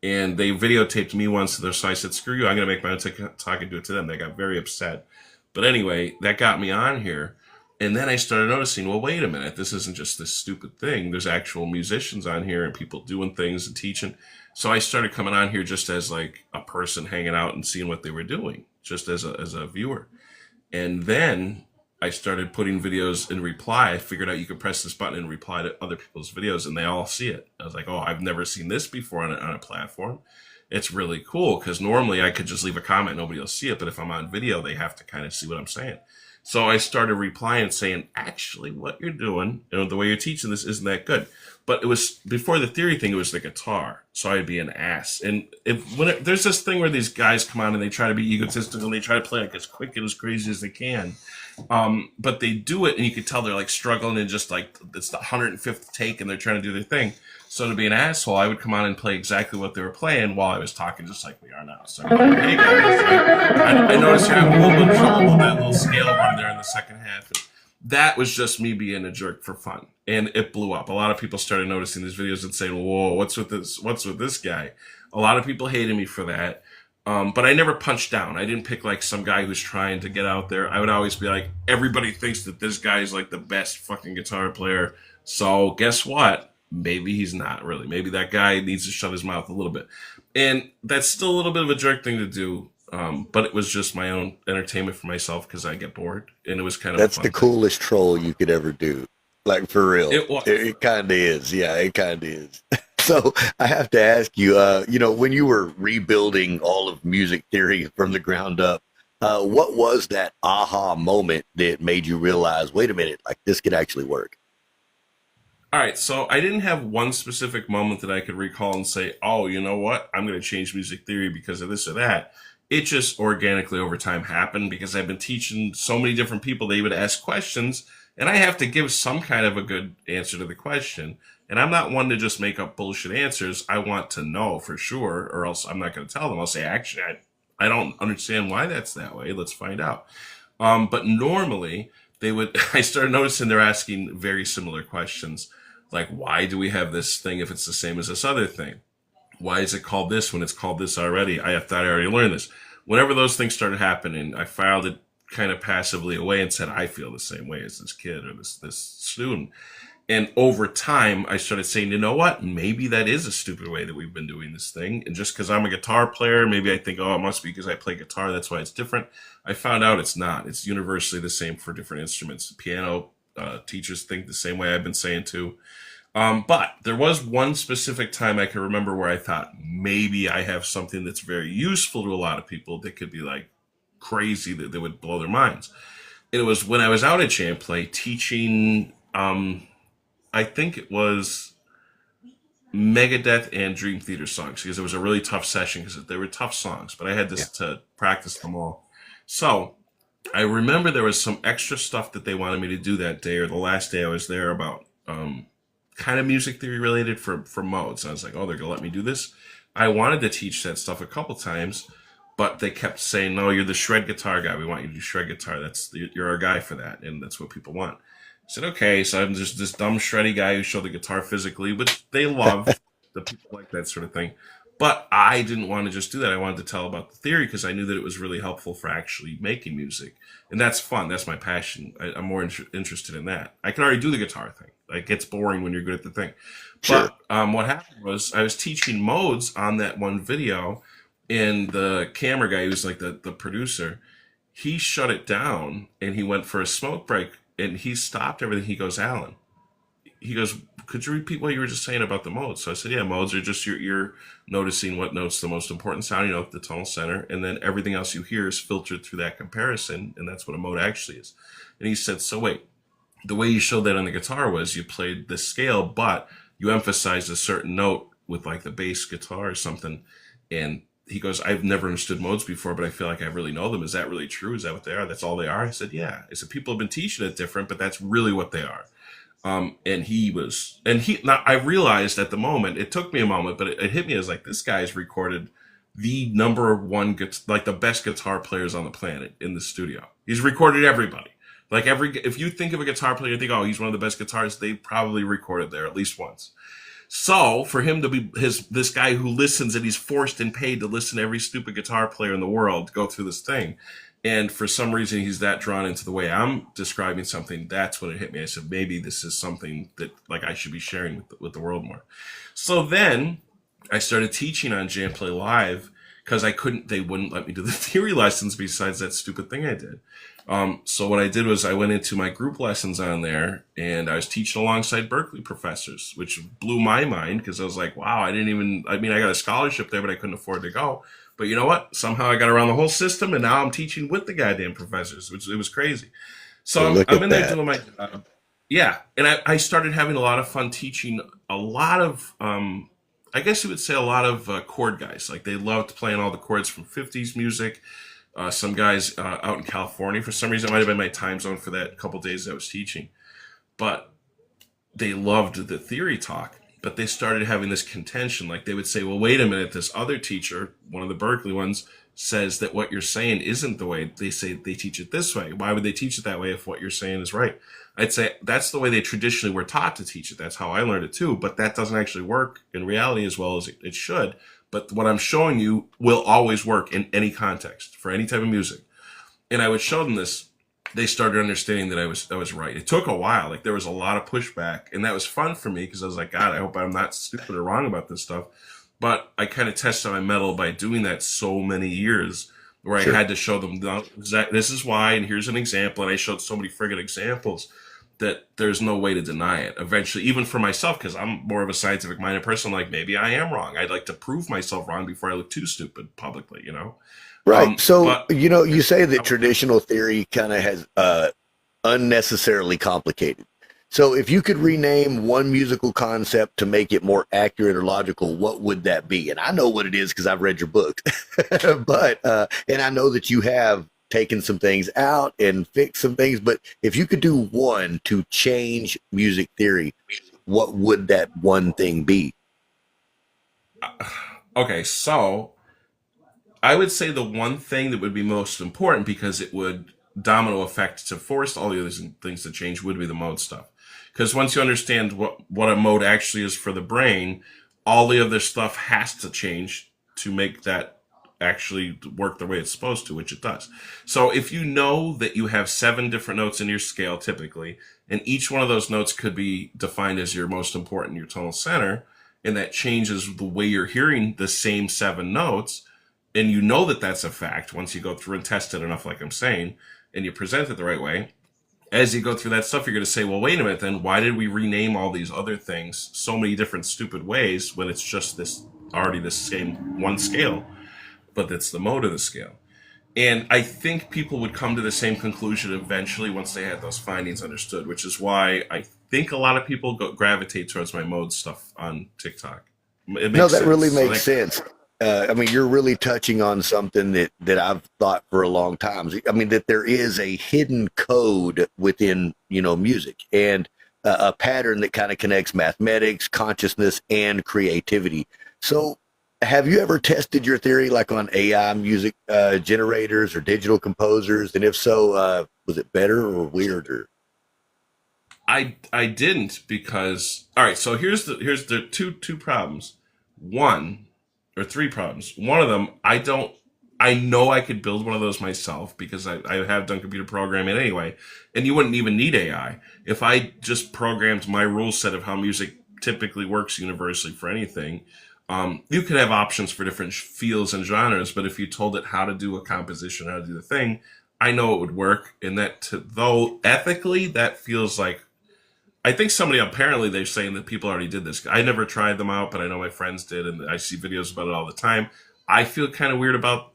And they videotaped me once, so I said, screw you, I'm going to make my own TikTok and do it to them. They got very upset. But anyway, that got me on here. And then I started noticing, well, wait a minute, this isn't just this stupid thing. There's actual musicians on here and people doing things and teaching. So I started coming on here just as like a person hanging out and seeing what they were doing, just as a viewer. And then I started putting videos in reply. I figured out you could press this button and reply to other people's videos, and they all see it. I was like, oh, I've never seen this before on a platform. It's really cool, because normally I could just leave a comment, nobody will see it. But if I'm on video, they have to kind of see what I'm saying. So I started replying saying, actually, what you're doing, the way you're teaching this isn't that good. But it was, before the theory thing, it was the guitar. So I'd be an ass. And there's this thing where these guys come on and they try to be egotistical and they try to play like as quick and as crazy as they can. But they do it, and you can tell they're like struggling and just like it's the 105th take and they're trying to do their thing. So to be an asshole, I would come on and play exactly what they were playing while I was talking, just like we are now. So I'm like, hey guys, I noticed you're having a little bit of trouble with that little scale run there in the second half. And that was just me being a jerk for fun, and it blew up. A lot of people started noticing these videos and saying, "Whoa, what's with this? What's with this guy?" A lot of people hated me for that. But I never punched down. I didn't pick like some guy who's trying to get out there. I would always be like, everybody thinks that this guy is like the best fucking guitar player. So guess what? Maybe he's not really. Maybe that guy needs to shut his mouth a little bit. And that's still a little bit of a jerk thing to do. But it was just my own entertainment for myself because I get bored. And it was kind of a That's fun the thing. coolest troll you could ever do. Like for real. It was. It kind of is. Yeah, it kind of is. So I have to ask you, when you were rebuilding all of music theory from the ground up, what was that aha moment that made you realize, wait a minute, like this could actually work? All right, so I didn't have one specific moment that I could recall and say, oh, you know what? I'm going to change music theory because of this or that. It just organically over time happened because I've been teaching so many different people. They would ask questions, and I have to give some kind of a good answer to the question. And I'm not one to just make up bullshit answers. I want to know for sure, or else I'm not going to tell them. I'll say, actually, I don't understand why that's that way. Let's find out. But normally, they would, I started noticing they're asking very similar questions. Like, why do we have this thing if it's the same as this other thing? Why is it called this when it's called this already? I thought I already learned this. Whenever those things started happening, I filed it kind of passively away and said, I feel the same way as this kid or this student. And over time, I started saying, you know what? Maybe that is a stupid way that we've been doing this thing. And just because I'm a guitar player, maybe I think, oh, it must be because I play guitar. That's why it's different. I found out it's not. It's universally the same for different instruments. Piano teachers think the same way I've been saying too. But there was one specific time I can remember where I thought maybe I have something that's very useful to a lot of people that could be like crazy that they would blow their minds. And it was when I was out at Champlain teaching, I think it was Megadeth and Dream Theater songs because it was a really tough session because they were tough songs, but I had Yeah. to practice them all. So I remember there was some extra stuff that they wanted me to do that day or the last day I was there about kind of music theory related for modes. I was like, oh, they're gonna let me do this. I wanted to teach that stuff a couple times, but they kept saying, no, you're the shred guitar guy. We want you to do shred guitar. You're our guy for that, and that's what people want. I said, okay, so I'm just this dumb shreddy guy who showed the guitar physically, which they love. The people like that sort of thing. But I didn't want to just do that. I wanted to tell about the theory because I knew that it was really helpful for actually making music. And that's fun. That's my passion. I'm more interested in that. I can already do the guitar thing. It gets boring when you're good at the thing. Sure. But what happened was I was teaching modes on that one video, and the camera guy, who's like the producer, he shut it down and he went for a smoke break and he stopped everything. He goes, Alan, he goes, could you repeat what you were just saying about the modes? So I said, yeah, modes are just your ear noticing what note's the most important sounding note, the tone center, and then everything else you hear is filtered through that comparison, and that's what a mode actually is. And he said, so wait, the way you showed that on the guitar was you played the scale, but you emphasized a certain note with like the bass guitar or something. And he goes, I've never understood modes before, but I feel like I really know them. Is that really true? Is that what they are? That's all they are? I said, yeah. I said, people have been teaching it different, but that's really what they are. Now I realized at the moment, it took me a moment, but it hit me as like, this guy's recorded the number one, like the best guitar players on the planet in the studio. He's recorded everybody. Like if you think of a guitar player, you think, oh, he's one of the best guitarists. They probably recorded there at least once. So for him to be this guy who listens and he's forced and paid to listen to every stupid guitar player in the world go through this thing. And for some reason, he's that drawn into the way I'm describing something. That's when it hit me. I said, maybe this is something that like I should be sharing with the world more. So then I started teaching on Jamplay Live because they wouldn't let me do the theory lessons besides that stupid thing I did. So what I did was I went into my group lessons on there and I was teaching alongside Berkeley professors, which blew my mind because I was like, wow, I got a scholarship there, but I couldn't afford to go. But you know what? Somehow I got around the whole system and now I'm teaching with the goddamn professors, which it was crazy. So Look I'm at in there that. doing my, yeah. And I started having a lot of fun teaching a lot of, I guess you would say a lot of chord guys. Like they loved playing all the chords from 50s music. Some guys out in California, for some reason, it might have been my time zone for that couple days I was teaching. But they loved the theory talk. But they started having this contention. Like they would say, well, wait a minute, this other teacher, one of the Berkeley ones, says that what you're saying isn't the way they say they teach it this way. Why would they teach it that way if what you're saying is right? I'd say that's the way they traditionally were taught to teach it. That's how I learned it too. But that doesn't actually work in reality as well as it should. but what I'm showing you will always work in any context for any type of music. And I would show them this. They started understanding that I was right. It took a while. Like, there was a lot of pushback, and that was fun for me because I was like, God, I hope I'm not stupid or wrong about this stuff. But I kind of tested my mettle by doing that so many years, where Sure. I had to show them, no, this is why, and here's an example. And I showed so many friggin' examples that there's no way to deny it. Eventually, even for myself, because I'm more of a scientific-minded person, like, maybe I am wrong. I'd like to prove myself wrong before I look too stupid publicly, you know? Right. So, But you say that traditional theory kind of has unnecessarily complicated. So, if you could rename one musical concept to make it more accurate or logical, what would that be? And I know what it is because I've read your book, but and I know that you have taken some things out and fixed some things. But if you could do one to change music theory, what would that one thing be? okay, so I would say the one thing that would be most important, because it would domino effect to force all the other things to change, would be the mode stuff. Because once you understand what a mode actually is for the brain, all the other stuff has to change to make that actually work the way it's supposed to, which it does. So if you know that you have 7 different notes in your scale typically, and each one of those notes could be defined as your most important, your tonal center, and that changes the way you're hearing the same 7 notes, and you know that that's a fact once you go through and test it enough, like I'm saying, and you present it the right way, as you go through that stuff, you're going to say, well, wait a minute, then why did we rename all these other things so many different stupid ways when it's just already the same one scale, but it's the mode of the scale? And I think people would come to the same conclusion eventually once they had those findings understood, which is why I think a lot of people gravitate towards my mode stuff on TikTok. It No, makes that sense. really So makes sense. I mean, you're really touching on something that I've thought for a long time. I mean, that there is a hidden code within, music, and a pattern that kind of connects mathematics, consciousness, and creativity. So, have you ever tested your theory like on AI music generators or digital composers? And if so, was it better or weirder? I didn't, because all right, so here's the two problems. One, or three problems. One of them, I know I could build one of those myself because I have done computer programming anyway, and you wouldn't even need AI. If I just programmed my rule set of how music typically works universally for anything, you could have options for different feels and genres, but if you told it how to do a composition, how to do the thing, I know it would work. And though ethically, that feels like, I think somebody, apparently they're saying that people already did this. I never tried them out, but I know my friends did, and I see videos about it all the time. I feel kind of weird about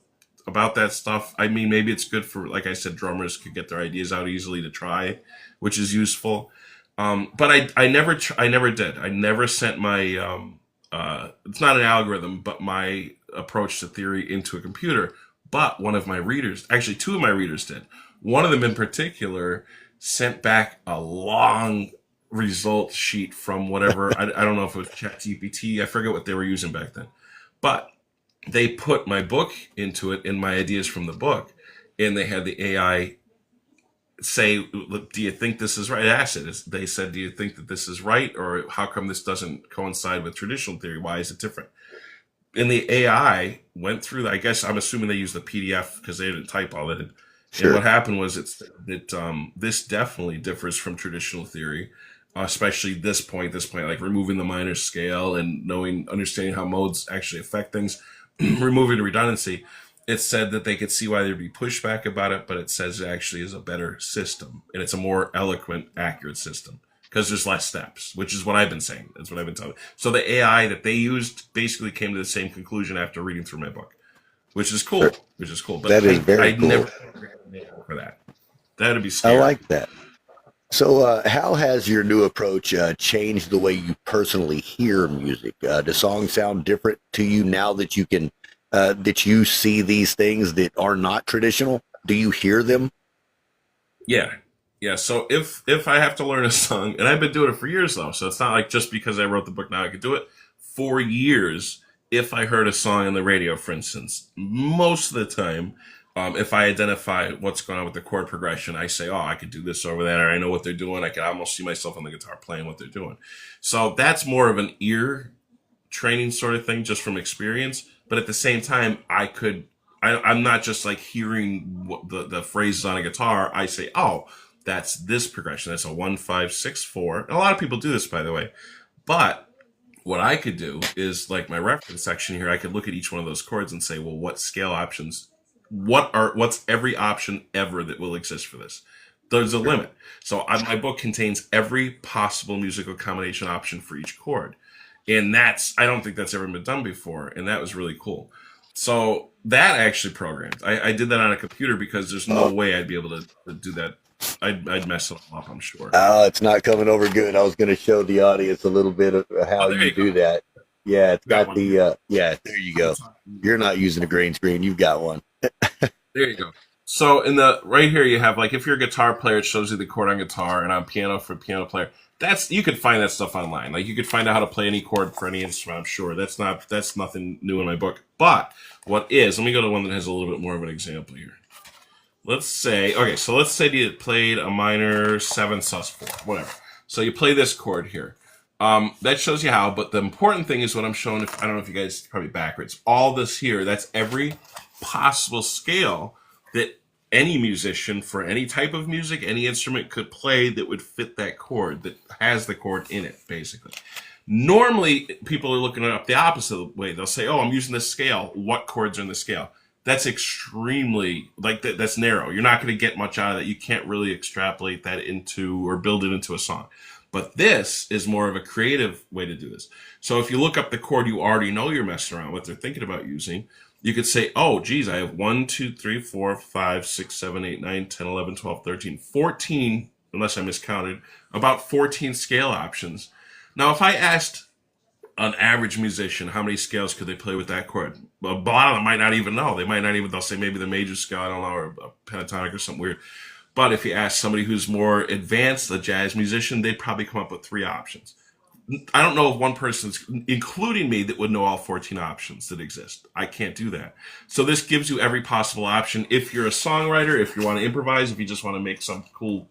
that stuff. I mean, maybe it's good for, like I said, drummers could get their ideas out easily to try, which is useful. But I never did. I never sent my it's not an algorithm, but my approach to theory into a computer. But one of my readers, actually two of my readers did. One of them in particular sent back a long result sheet from whatever, I don't know if it was ChatGPT, I forget what they were using back then, but they put my book into it and my ideas from the book, and they had the AI say, do you think this is right? I asked it. They said, do you think that this is right, or how come this doesn't coincide with traditional theory? Why is it different? And the AI went through that. I guess I'm assuming they used the PDF because they didn't type all that in. Sure. And what happened was this definitely differs from traditional theory, especially this point, like removing the minor scale and understanding how modes actually affect things, removing redundancy. It said that they could see why there'd be pushback about it, but it says it actually is a better system, and it's a more eloquent, accurate system because there's less steps, which is what I've been saying. That's what I've been telling. So the AI that they used basically came to the same conclusion after reading through my book, which is cool. But that is very cool. Never for that. That'd be scary. I like that. So, how has your new approach changed the way you personally hear music? Do songs sound different to you now that you can, that you see these things that are not traditional? Do you hear them? Yeah. So if I have to learn a song, and I've been doing it for years though, so it's not like just because I wrote the book now I could do it. For years, if I heard a song on the radio, for instance, most of the time, if I identify what's going on with the chord progression, I say, oh, I could do this over there. I know what they're doing. I can almost see myself on the guitar playing what they're doing. So that's more of an ear training sort of thing just from experience. But at the same time, I'm not just like hearing what the phrases on a guitar. I say, oh, that's this progression. That's a 1, 5, 6, 4. And a lot of people do this, by the way. But what I could do is, like my reference section here, I could look at each one of those chords and say, well, what scale options, what's every option ever that will exist for this? There's a limit. So my book contains every possible musical combination option for each chord. And I don't think that's ever been done before. And that was really cool. So that actually programmed. I did that on a computer because there's no way I'd be able to do that. I'd mess it up, I'm sure. Oh, it's not coming over good. I was going to show the audience a little bit of how you do that. Yeah, it's got the, yeah, there you go. You're not using a green screen. You've got one. There you go. So right here you have, like, if you're a guitar player, it shows you the chord on guitar, and on piano for piano player. You could find that stuff online. Like, you could find out how to play any chord for any instrument, I'm sure. That's nothing new in my book. But let me go to one that has a little bit more of an example here. Let's say you played a minor 7 sus4, whatever. So you play this chord here. That shows you how, but the important thing is what I'm showing. I don't know if you guys, probably backwards. All this here, that's every possible scale that any musician for any type of music, any instrument could play that would fit that chord, that has the chord in it, basically. Normally, people are looking it up the opposite way. They'll say, oh, I'm using this scale. What chords are in the scale? That's extremely, that's narrow. You're not going to get much out of that. You can't really extrapolate that into or build it into a song. But this is more of a creative way to do this. So if you look up the chord you already know you're messing around with, they're thinking about using, you could say, oh, geez, I have 1, 2, 3, 4, 5, 6, 7, 8, 9, 10, 11, 12, 13, 14, unless I miscounted, about 14 scale options. Now, if I asked an average musician how many scales could they play with that chord, a lot of them might not even know. They'll say maybe the major scale, I don't know, or a pentatonic or something weird. But if you ask somebody who's more advanced, a jazz musician, they'd probably come up with 3 options. I don't know of one person, including me, that would know all 14 options that exist. I can't do that. So this gives you every possible option. If you're a songwriter, if you want to improvise, if you just want to make some cool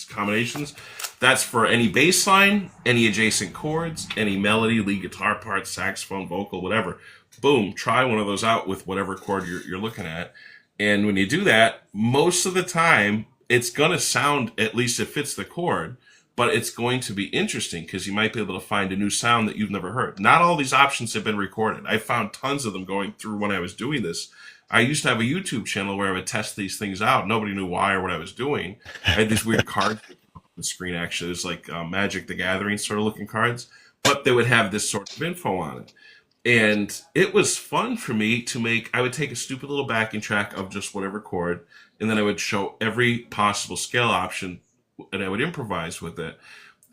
combinations, that's for any bass line, any adjacent chords, any melody, lead guitar parts, saxophone, vocal, whatever. Boom, try one of those out with whatever chord you're looking at. And when you do that, most of the time, it's going to sound, at least it fits the chord, but it's going to be interesting because you might be able to find a new sound that you've never heard. Not all these options have been recorded. I found tons of them going through when I was doing this. I used to have a YouTube channel where I would test these things out. Nobody knew why or what I was doing. I had these weird cards on the screen, actually. It was like Magic the Gathering sort of looking cards, but they would have this sort of info on it. And it was fun for me to make. I would take a stupid little backing track of just whatever chord, and then I would show every possible scale option, and I would improvise with it.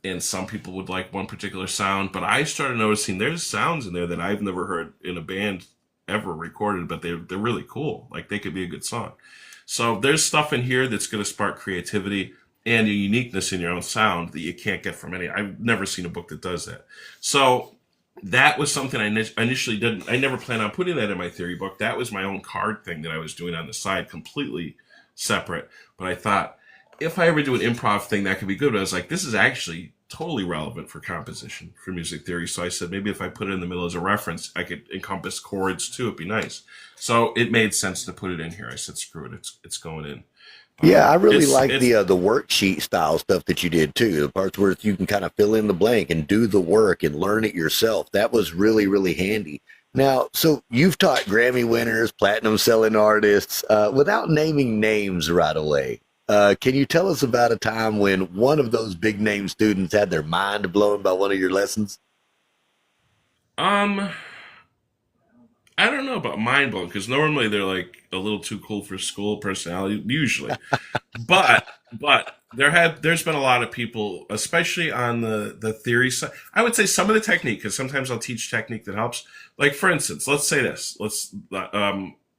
And some people would like one particular sound, but I started noticing there's sounds in there that I've never heard in a band ever recorded, but they're really cool. Like, they could be a good song. So there's stuff in here that's going to spark creativity and a uniqueness in your own sound that you can't get from any. I've never seen a book that does that. So that was something I initially didn't. I never planned on putting that in my theory book. That was my own card thing that I was doing on the side, completely separate. But I thought, if I ever do an improv thing, that could be good. But I was like, this is actually totally relevant for composition, for music theory. So I said, maybe if I put it in the middle as a reference, I could encompass chords too. It'd be nice. So it made sense to put it in here. I said, screw it. It's going in. Yeah, I really like the worksheet style stuff that you did too. The parts where you can kind of fill in the blank and do the work and learn it yourself. That was really, really handy. Now, so you've taught Grammy winners, platinum selling artists, without naming names right away. Can you tell us about a time when one of those big name students had their mind blown by one of your lessons? I don't know about mind blown, because normally they're like a little too cool for school personality, usually. but there's been a lot of people, especially on the theory side. I would say some of the technique, because sometimes I'll teach technique that helps. Like, for instance, let's say this.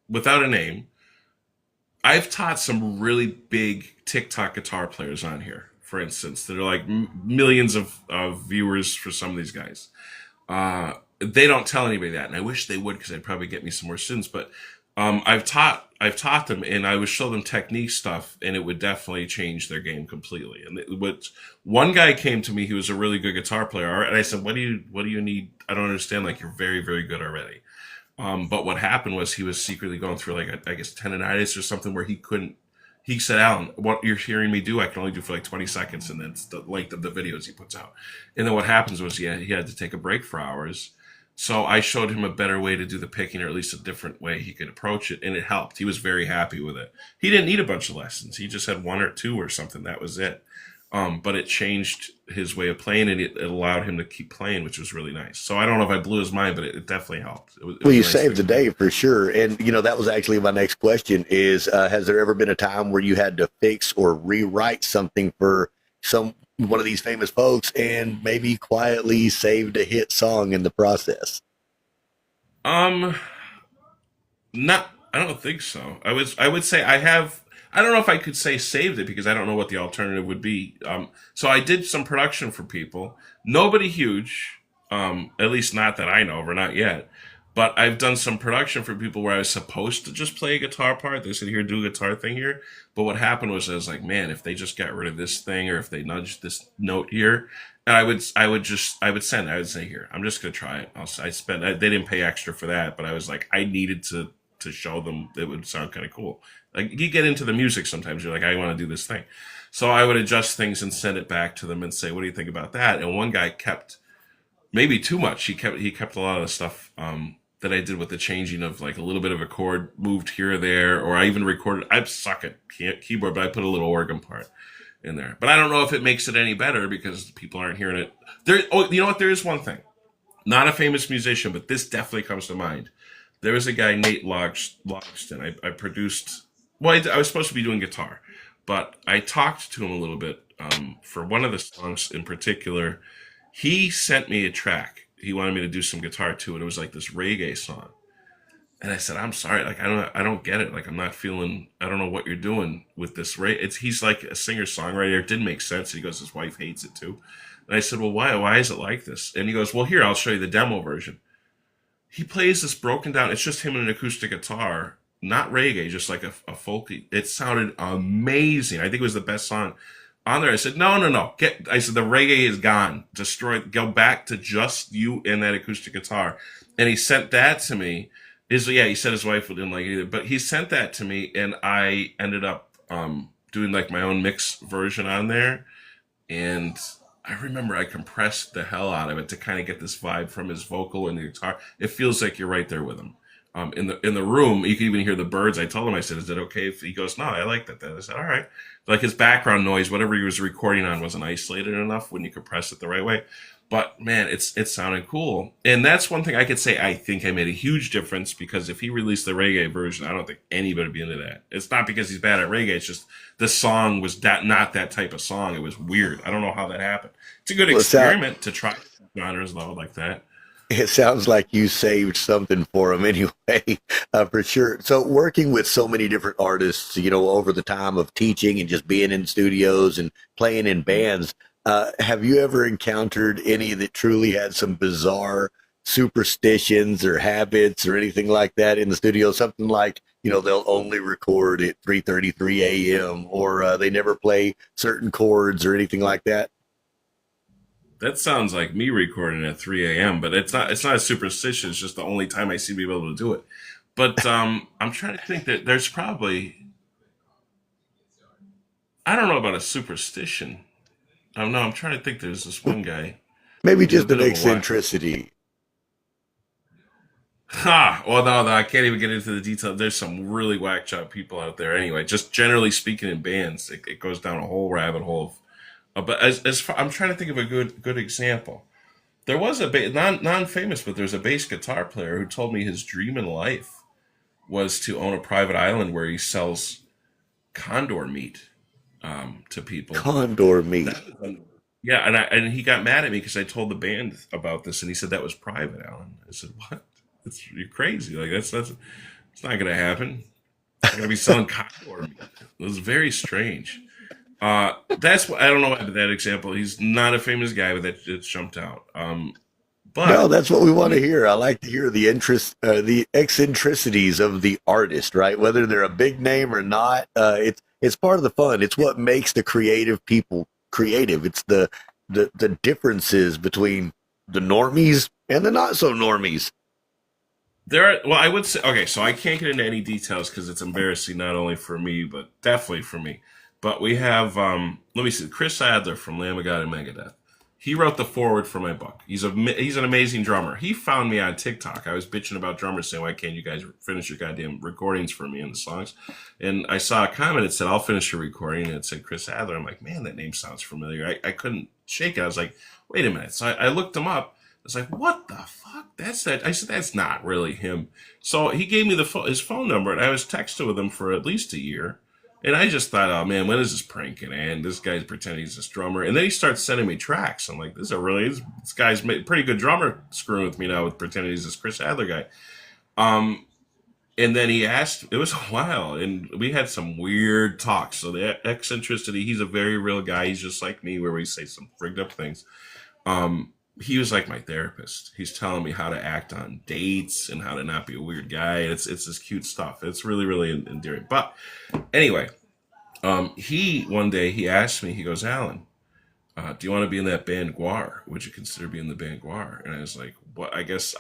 Without a name, I've taught some really big TikTok guitar players on here, for instance, that are like millions of viewers for some of these guys. They don't tell anybody that, and I wish they would, because they'd probably get me some more students. But I've taught them, and I would show them technique stuff, and it would definitely change their game completely. And one guy came to me, he was a really good guitar player, and I said, "What do you need? I don't understand. Like, you're very, very good already." But what happened was he was secretly going through like I guess tendonitis or something where he couldn't. He said, "Alan, what you're hearing me do, I can only do for like 20 seconds, and that's the length of the videos he puts out." And then what happens was he had to take a break for hours. So I showed him a better way to do the picking, or at least a different way he could approach it, and it helped. He was very happy with it. He didn't need a bunch of lessons. He just had one or two or something. That was it. But it changed his way of playing, and it allowed him to keep playing, which was really nice. So I don't know if I blew his mind, but it definitely helped. It Well, was you a nice saved thing the to do. day for sure. And, that was actually my next question is, has there ever been a time where you had to fix or rewrite something for one of these famous folks and maybe quietly saved a hit song in the process? Um, Not, I don't think so. I would say I have. I don't know if I could say saved it because I don't know what the alternative would be. So I did some production for people. Nobody huge, at least not that I know of, or not yet. But I've done some production for people where I was supposed to just play a guitar part. They said, "Here, do a guitar thing here." But what happened was I was like, "Man, if they just got rid of this thing, or if they nudged this note here," and I would say, "Here, I'm just gonna try it." They didn't pay extra for that, but I was like, I needed to show them it would sound kind of cool. Like you get into the music sometimes, you're like, I want to do this thing. So I would adjust things and send it back to them and say, "What do you think about that?" And one guy kept maybe too much. He kept a lot of the stuff that I did with the changing of like a little bit of a chord moved here or there, or I even recorded. I suck at keyboard, but I put a little organ part in there. But I don't know if it makes it any better because people aren't hearing it. There. Oh, you know what? There is one thing. Not a famous musician, but this definitely comes to mind. There was a guy, Nate Logston. I produced. Well, I was supposed to be doing guitar, but I talked to him a little bit for one of the songs in particular. He sent me a track. He wanted me to do some guitar to it. It was like this reggae song, and I said, "I'm sorry, like I don't get it. Like I'm not feeling. I don't know what you're doing with this He's like a singer songwriter. It didn't make sense." He goes, "His wife hates it too." And I said, "Well, why? Why is it like this?" And he goes, "Well, here I'll show you the demo version." He plays this broken down. It's just him and an acoustic guitar, not reggae, just like a folky. It sounded amazing. I think it was the best song on there. I said, "No, no, no. I said the reggae is gone. Destroy. Go back to just you and that acoustic guitar." And he sent that to me. He said his wife didn't like it either, but he sent that to me, and I ended up doing like my own mix version on there. And I remember I compressed the hell out of it to kind of get this vibe from his vocal and the guitar. It feels like you're right there with him. In the room, you can even hear the birds. I told him, I said, "Is it okay if he goes?" "No, I like that." Then I said, "All right." Like his background noise, whatever he was recording on, wasn't isolated enough when you compress it the right way. But man, it's sounding cool, and that's one thing I could say. I think I made a huge difference because if he released the reggae version, I don't think anybody would be into that. It's not because he's bad at reggae. It's just the song was not that type of song. It was weird. I don't know how that happened. It's a good Well, experiment to try genres though, like that. it sounds like you saved something for them anyway, for sure. So, working with so many different artists, over the time of teaching and just being in studios and playing in bands, have you ever encountered any that truly had some bizarre superstitions or habits or anything like that in the studio? Something like, they'll only record at 3:33 a.m. or they never play certain chords or anything like that. That sounds like me recording at 3 a.m., but it's not. It's not a superstition. It's just the only time I seem to be able to do it. But I'm trying to think that there's probably. I don't know about a superstition. No, I'm trying to think. There's this one guy. Maybe He's a just an bit of a whack. eccentricity. Ha! Well, no, I can't even get into the detail. There's some really whack job people out there. Anyway, just generally speaking, in bands, it goes down a whole rabbit hole. But as far, I'm trying to think of a good example. There was a non famous, but there's a bass guitar player who told me his dream in life was to own a private island where he sells condor meat to people. Condor meat. That Yeah, and he got mad at me because I told the band about this, and he said that was private, Alan. I said, "What? You're crazy. Like that's it's not gonna happen. I'm gonna be selling condor meat." It was very strange. That's what I don't know about that example. He's not a famous guy, but that it jumped out. No, But that's what we want to hear. I like to hear the eccentricities of the artist, right? Whether they're a big name or not, it's part of the fun. It's what makes the creative people creative. It's the differences between the normies and the not so normies. well, I would say, okay, so I can't get into any details because it's embarrassing not only for me, but definitely for me. But we have, let me see, Chris Adler from Lamb of God and Megadeth. He wrote the foreword for my book. He's an amazing drummer. He found me on TikTok. I was bitching about drummers saying, why can't you guys finish your goddamn recordings for me and the songs? And I saw a comment that said, I'll finish your recording. And it said Chris Adler. I'm like, man, that name sounds familiar. I couldn't shake it. I was like, wait a minute. So I looked him up. I was like, what the fuck? That's that. I said, that's not really him. So he gave me his phone number, and I was texting with him for at least a year. And I just thought, oh man, when is this prank gonna end? This guy's pretending he's this drummer. And then he starts sending me tracks. I'm like, this guy's pretty good drummer screwing with me now with pretending he's this Chris Adler guy. And then he asked, it was a while, and we had some weird talks. So the eccentricity, he's a very real guy. He's just like me, where we say some frigged up things. He was like my therapist. He's telling me how to act on dates and how to not be a weird guy. It's this cute stuff. It's really, really endearing. But anyway, one day he asked me, he goes, Alan, do you want to be in that band Guar? Would you consider being in the band Guar? And I was like, what? I guess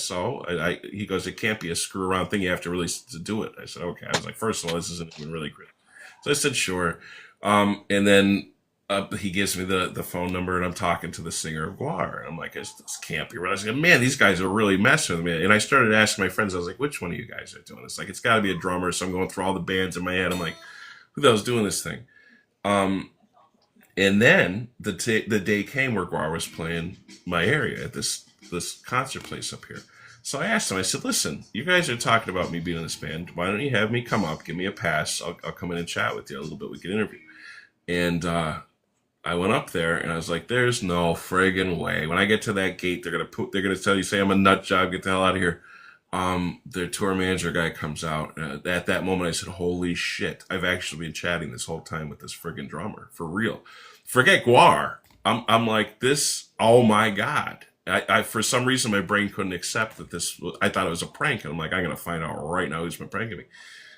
so. He goes, it can't be a screw around thing. You have to really to do it. I said, okay. I was like, first of all, this isn't even really great. So I said, sure. And then he gives me the phone number, and I'm talking to the singer of Guar. I'm like, this can't be right. I was like, man, these guys are really messing with me. And I started asking my friends, I was like, which one of you guys are doing this? Like, it's got to be a drummer. So I'm going through all the bands in my head. I'm like, who the hell's doing this thing? And then the day came where Guar was playing my area at this concert place up here. So I asked him, I said, listen, you guys are talking about me being in this band. Why don't you have me come up, give me a pass. I'll come in and chat with you a little bit. We can interview. And I went up there and I was like, there's no friggin' way. When I get to that gate, they're gonna tell you, say I'm a nut job, get the hell out of here. Their tour manager guy comes out. At that moment, I said, holy shit, I've actually been chatting this whole time with this friggin' drummer, for real. Forget Guar. I'm like, this, oh my God. I for some reason, my brain couldn't accept that I thought it was a prank. And I'm like, I'm going to find out right now who's been pranking me.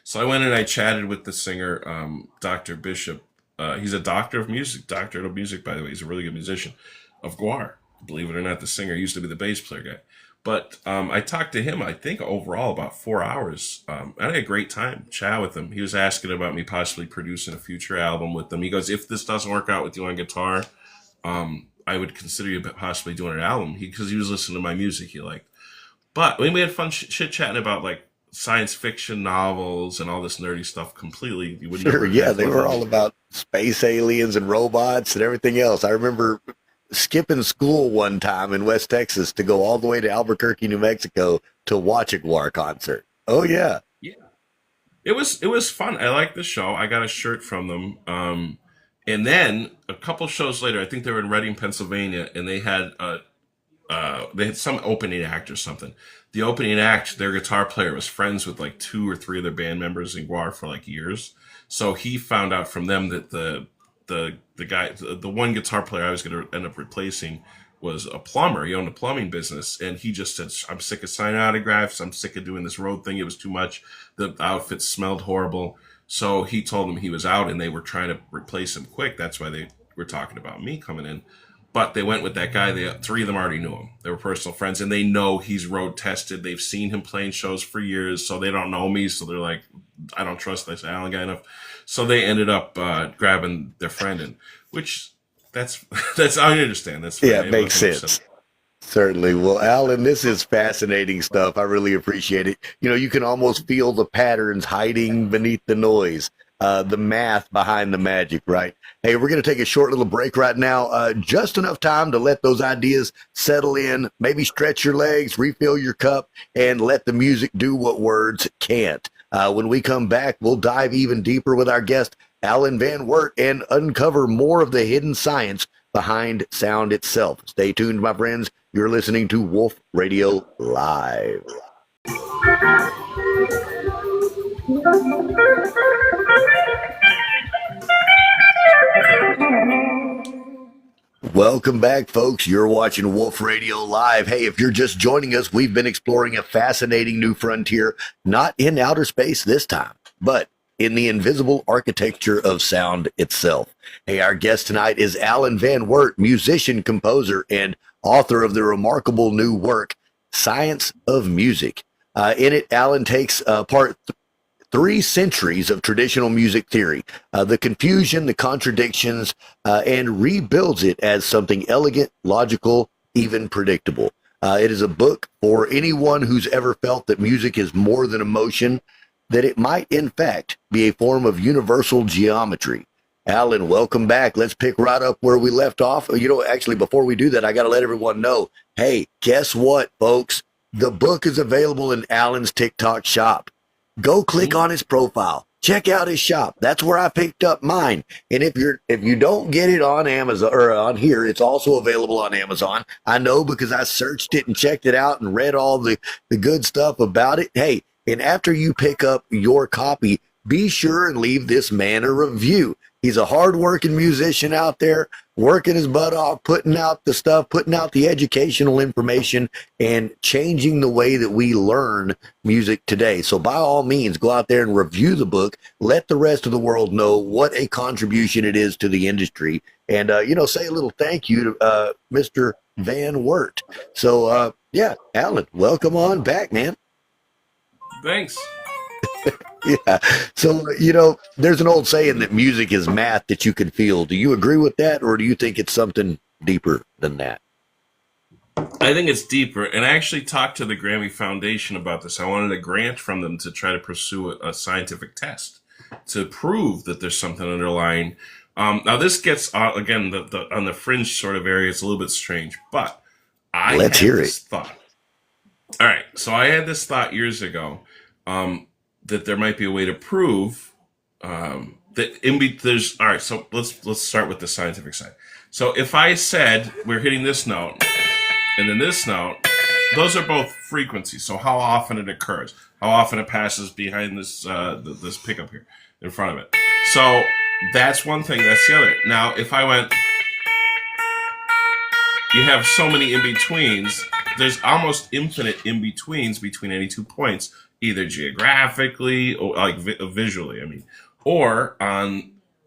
So I went and I chatted with the singer, Dr. Bishop. He's a doctor of music, by the way. He's a really good musician of Guar. Believe it or not, the singer used to be the bass player guy. But I talked to him, I think, overall about 4 hours. I had a great time chat with him. He was asking about me possibly producing a future album with them. He goes, if this doesn't work out with you on guitar, I would consider you possibly doing an album. Because he was listening to my music he liked. But I mean, we had fun chit-chatting about like science fiction novels and all this nerdy stuff completely. You would Sure, yeah, they were all about space aliens and robots and everything else. I remember skipping school one time in West Texas to go all the way to Albuquerque, New Mexico to watch a Guar concert. Oh yeah. Yeah. It was fun. I liked the show. I got a shirt from them. And then a couple shows later, I think they were in Reading, Pennsylvania, and they had some opening act or something. The opening act, their guitar player was friends with like 2 or 3 of their band members in Guar for like years. So he found out from them that the guy, the one guitar player I was going to end up replacing was a plumber. He owned a plumbing business, and he just said, I'm sick of signing autographs. I'm sick of doing this road thing. It was too much. The outfits smelled horrible. So he told them he was out, and they were trying to replace him quick. That's why they were talking about me coming in. But they went with that guy. 3 of them already knew him. They were personal friends, and they know he's road tested. They've seen him playing shows for years, so they don't know me. So they're like, I don't trust this Allen guy enough. So they ended up grabbing their friend in, which that's I understand. That's yeah, it makes sense. Certainly. Well, Alan, this is fascinating stuff. I really appreciate it. You know, you can almost feel the patterns hiding beneath the noise. The math behind the magic, right? Hey, we're going to take a short little break right now. Just enough time to let those ideas settle in, maybe stretch your legs, refill your cup, and let the music do what words can't. When we come back, we'll dive even deeper with our guest, Allen Van Wert, and uncover more of the hidden science behind sound itself. Stay tuned, my friends. You're listening to Wolf Radio Live. Welcome back, folks. You're watching Wolf Radio Live. Hey, if you're just joining us, we've been exploring a fascinating new frontier, not in outer space this time, but in the invisible architecture of sound itself. Hey, our guest tonight is Allen Van Werts, musician, composer, and author of the remarkable new work, Science of Music. In it, Allen takes apart 3 centuries of traditional music theory, the confusion, the contradictions, and rebuilds it as something elegant, logical, even predictable. It is a book for anyone who's ever felt that music is more than emotion, that it might, in fact, be a form of universal geometry. Allen, welcome back. Let's pick right up where we left off. Actually, before we do that, I got to let everyone know, hey, guess what, folks? The book is available in Allen's TikTok shop. Go click on his profile. Check out his shop. That's where I picked up mine. And if you don't get it on Amazon or on here, it's also available on Amazon. I know because I searched it and checked it out and read all the good stuff about it. Hey, and after you pick up your copy, be sure and leave this man a review. He's a hardworking musician out there, working his butt off, putting out the stuff, putting out the educational information, and changing the way that we learn music today. So by all means, go out there and review the book. Let the rest of the world know what a contribution it is to the industry. And, say a little thank you to Mr. Van Werts. So, Allen, welcome on back, man. Thanks. Yeah. So, there's an old saying that music is math that you can feel. Do you agree with that, or do you think it's something deeper than that? I think it's deeper. And I actually talked to the Grammy Foundation about this. I wanted a grant from them to try to pursue a scientific test to prove that there's something underlying. Now, this gets, again, on the fringe sort of area. It's a little bit strange, but Let's hear it. Thought. All right. So I had this thought years ago. That there might be a way to prove that there's all right. So let's start with the scientific side. So if I said we're hitting this note and then this note, those are both frequencies. So how often it occurs, how often it passes behind this this pickup here in front of it. So that's one thing. That's the other. Now if I went, you have so many in betweens. There's almost infinite in betweens between any 2 points. Either geographically or like visually, or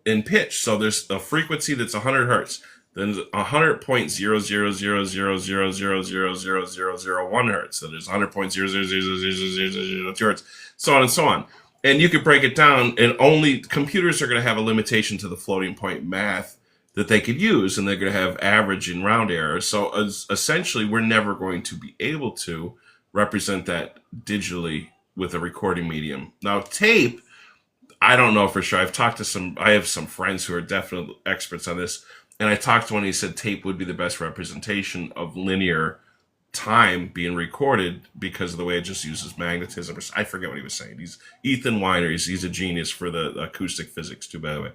in pitch. So there's a frequency that's 100 hertz. Then 100.0000000000001 hertz. So there's 100.0000002 hertz, so on and so on. And you could break it down, and only computers are going to have a limitation to the floating point math that they could use, and they're going to have average and round errors. So essentially, we're never going to be able to represent that digitally with a recording medium. Now, tape, I don't know for sure. I have some friends who are definite experts on this, and I talked to one, he said tape would be the best representation of linear time being recorded because of the way it just uses magnetism. I forget what he was saying. He's Ethan Weiner. He's a genius for the acoustic physics too, by the way.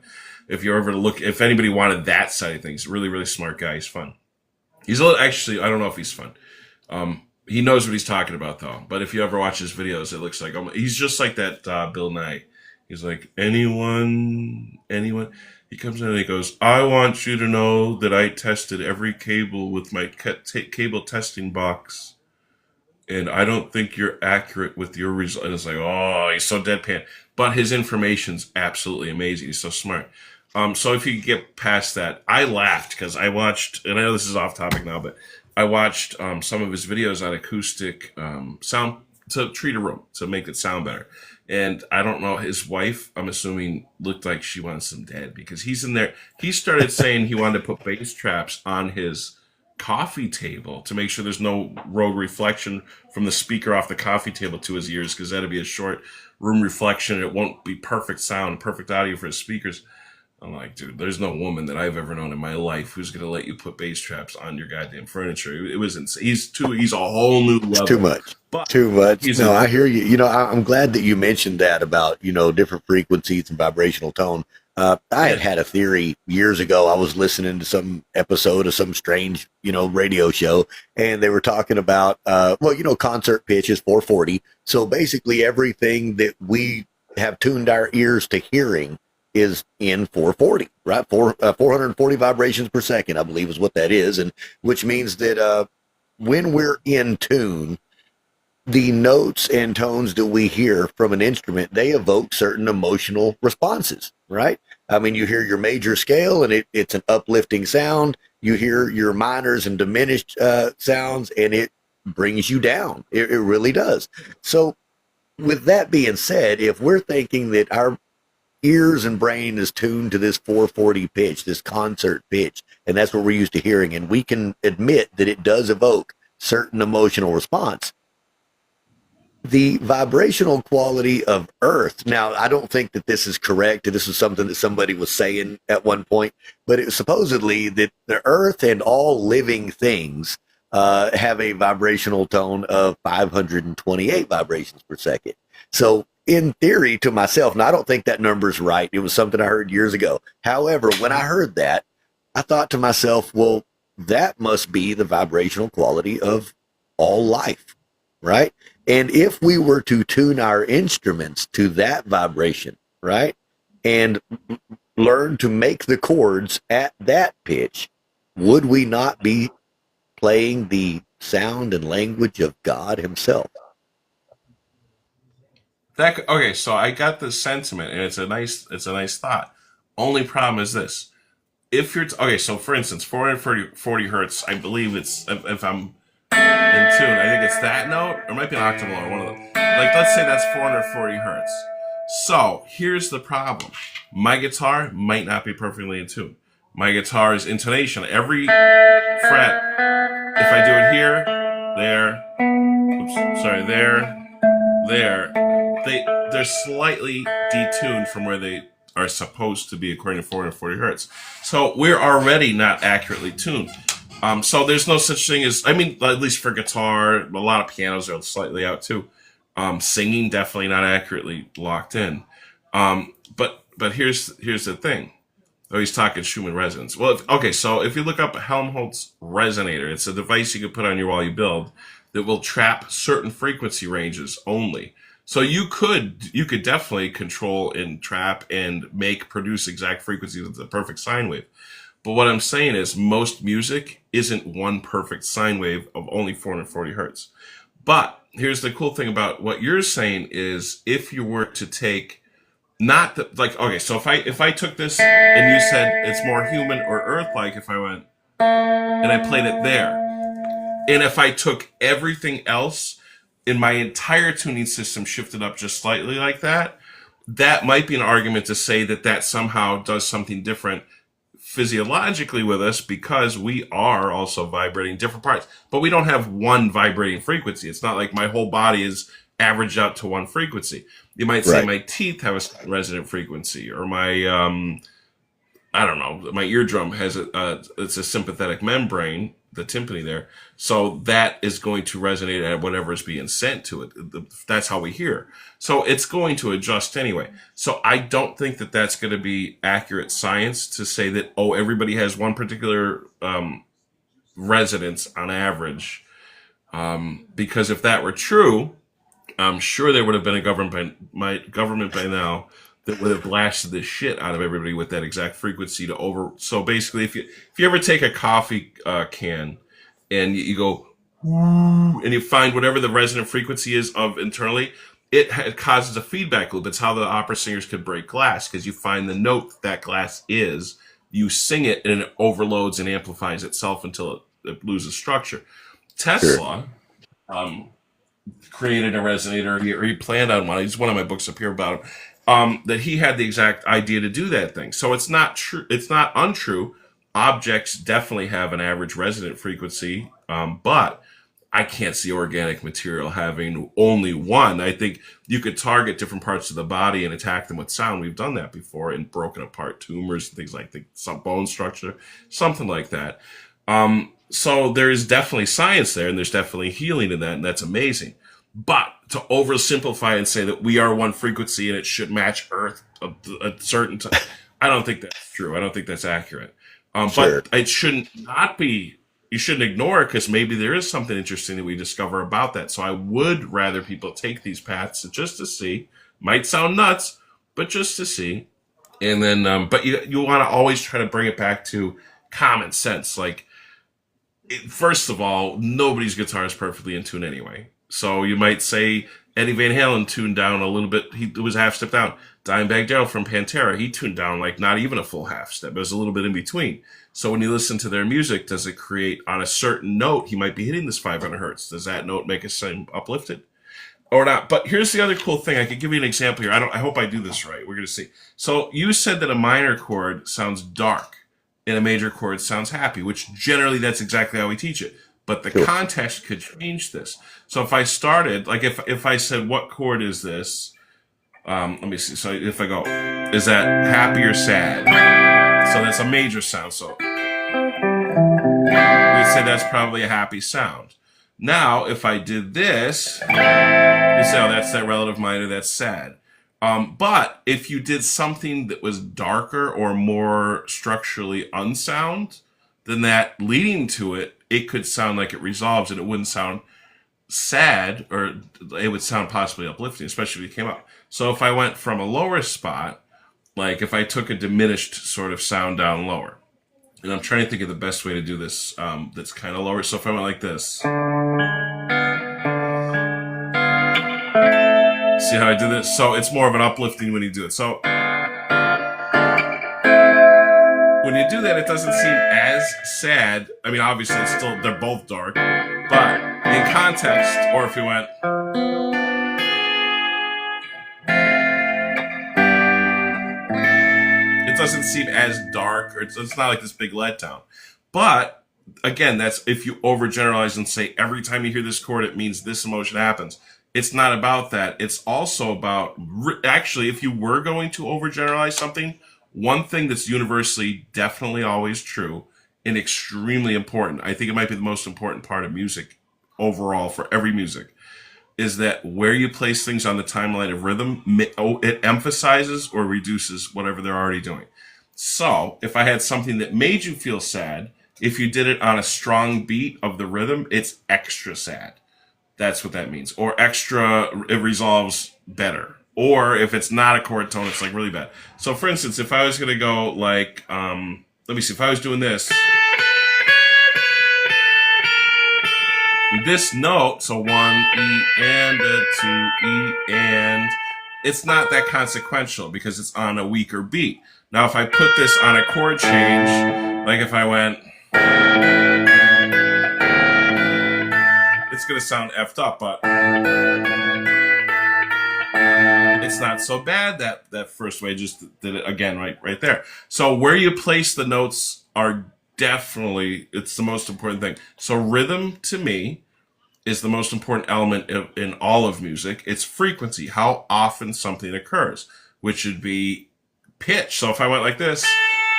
If you ever if anybody wanted that side of things, really, really smart guy. He's fun. He's actually, I don't know if he's fun. He knows what he's talking about, though. But if you ever watch his videos, it looks like he's just like that Bill Nye. He's like, anyone. He comes in and he goes, I want you to know that I tested every cable with my cable testing box, and I don't think you're accurate with your result. And it's like, oh, he's so deadpan. But his information's absolutely amazing. He's so smart. So if you get past that, I laughed because I watched, and I know this is off topic now, but I watched some of his videos on acoustic sound to treat a room, to make it sound better. And I don't know, his wife, I'm assuming, looked like she wants him dead because he's in there. He started saying he wanted to put bass traps on his coffee table to make sure there's no rogue reflection from the speaker off the coffee table to his ears, because that'd be a short room reflection. It won't be perfect sound, perfect audio for his speakers. I'm like, dude, there's no woman that I've ever known in my life who's going to let you put bass traps on your goddamn furniture. It was insane. He's a whole new level. It's too much. Too much. No, I hear you. I'm glad that you mentioned that about, different frequencies and vibrational tone. I had a theory years ago. I was listening to some episode of some strange, radio show, and they were talking about, concert pitch is 440. So basically everything that we have tuned our ears to hearing is in 440, right? 440 vibrations per second, I believe, is what that is, and which means that when we're in tune, the notes and tones that we hear from an instrument, they evoke certain emotional responses, right? I mean, you hear your major scale and it's an uplifting sound. You hear your minors and diminished sounds, and it brings you down. It really does. So, with that being said, if we're thinking that our ears and brain is tuned to this 440 pitch, this concert pitch, and that's what we're used to hearing, and we can admit that it does evoke certain emotional response, the vibrational quality of Earth. Now, I don't think that this is correct. This is something that somebody was saying at one point, but it was supposedly that the Earth and all living things have a vibrational tone of 528 vibrations per second. So, in theory, to myself, and I don't think that number's right. It was something I heard years ago. However, when I heard that, I thought to myself, well, that must be the vibrational quality of all life, right? And if we were to tune our instruments to that vibration, right, and learn to make the chords at that pitch, would we not be playing the sound and language of God Himself? Okay, so I got the sentiment, and it's a nice thought. Only problem is this: if you're okay, so for instance, 440 hertz, I believe it's if I'm in tune. I think it's that note, or it might be an octave or one of them. Like, let's say that's 440 hertz. So here's the problem: my guitar might not be perfectly in tune. My guitar's intonation, every fret, if I do it here, there, oops, sorry, there, they're slightly detuned from where they are supposed to be according to 440 hertz. So we're already not accurately tuned. So there's no such thing as, I mean, at least for guitar, a lot of pianos are slightly out too. Singing, definitely not accurately locked in. But here's the thing. Oh, he's talking Schumann resonance. Well, so if you look up a Helmholtz resonator, it's a device you can put on your wall you build that will trap certain frequency ranges only. So you could definitely control and trap and produce exact frequencies of the perfect sine wave. But what I'm saying is most music isn't one perfect sine wave of only 440 hertz. But here's the cool thing about what you're saying is if you were to take not the, like, okay, so if I took this and you said it's more human or earth-like, if I went and I played it there, and if I took everything else in my entire tuning system shifted up just slightly like that, that might be an argument to say that somehow does something different physiologically with us because we are also vibrating different parts, but we don't have one vibrating frequency. It's not like my whole body is averaged out to one frequency. You might say my teeth have a resonant frequency, or my I don't know, my eardrum has it's a sympathetic membrane, the tympani there, so that is going to resonate at whatever is being sent to it. That's how we hear. So it's going to adjust anyway. So I don't think that that's going to be accurate science to say that, oh, everybody has one particular resonance on average. Because if that were true, I'm sure there would have been a government by now that would have blasted the shit out of everybody with that exact frequency to over. So basically, if you ever take a coffee can and you go and you find whatever the resonant frequency is of internally, it causes a feedback loop. It's how the opera singers could break glass, because you find the note that glass is, you sing it, and it overloads and amplifies itself until it loses structure. Tesla created a resonator, or he planned on one. There's one of my books up here about him, that he had the exact idea to do that thing. So it's not true. It's not untrue. Objects definitely have an average resonant frequency, but I can't see organic material having only one. I think you could target different parts of the body and attack them with sound. We've done that before and broken apart tumors and things like some bone structure, something like that. So there is definitely science there, and there's definitely healing in that, and that's amazing. But to oversimplify and say that we are one frequency and it should match Earth a certain time, I don't think that's true. I don't think that's accurate. But it shouldn't not be. You shouldn't ignore it, because maybe there is something interesting that we discover about that. So I would rather people take these paths just to see. Might sound nuts, but just to see. And then, but you want to always try to bring it back to common sense. Like, first of all, nobody's guitar is perfectly in tune anyway. So you might say Eddie Van Halen tuned down a little bit. He was half step down. Dimebag Darrell from Pantera, he tuned down like not even a full half step. It was a little bit in between. So when you listen to their music, does it create on a certain note? He might be hitting this 500 hertz. Does that note make it seem uplifted or not? But here's the other cool thing. I could give you an example here. I hope I do this right. We're going to see. So you said that a minor chord sounds dark and a major chord sounds happy, which generally that's exactly how we teach it. But the context could change this. So if I started, like if I said, what chord is this? Let me see. So if I go, is that happy or sad? So that's a major sound. So we'd say that's probably a happy sound. Now, if I did this, you say, oh, that's that relative minor, that's sad. But if you did something that was darker or more structurally unsound, then that leading to it, it could sound like it resolves and it wouldn't sound sad, or it would sound possibly uplifting, especially if it came up. So if I went from a lower spot, like if I took a diminished sort of sound down lower, and I'm trying to think of the best way to do this that's kind of lower. So if I went like this, see how I do this? So it's more of an uplifting when you do it. So when you do that, it doesn't seem as sad. I mean, obviously it's still, they're both dark, but in context, or if you went, it doesn't seem as dark, or it's not like this big letdown. But again, that's if you overgeneralize and say every time you hear this chord, it means this emotion happens. It's not about that. It's also about, actually, if you were going to overgeneralize something, one thing that's universally definitely always true and extremely important, I think it might be the most important part of music overall for every music, is that where you place things on the timeline of rhythm, it emphasizes or reduces whatever they're already doing. So if I had something that made you feel sad, if you did it on a strong beat of the rhythm, it's extra sad. That's what that means. Or extra, it resolves better. Or if it's not a chord tone, it's like really bad. So for instance, if I was going to go like, let me see, if I was doing this note, so 1 E and a 2 E and, it's not that consequential because it's on a weaker beat. Now if I put this on a chord change, like if I went, it's going to sound effed up, but it's not so bad that first way. Just did it again right there. So where you place the notes are definitely, it's the most important thing. So rhythm to me is the most important element in all of music. It's frequency, how often something occurs, which would be pitch. So if I went like this,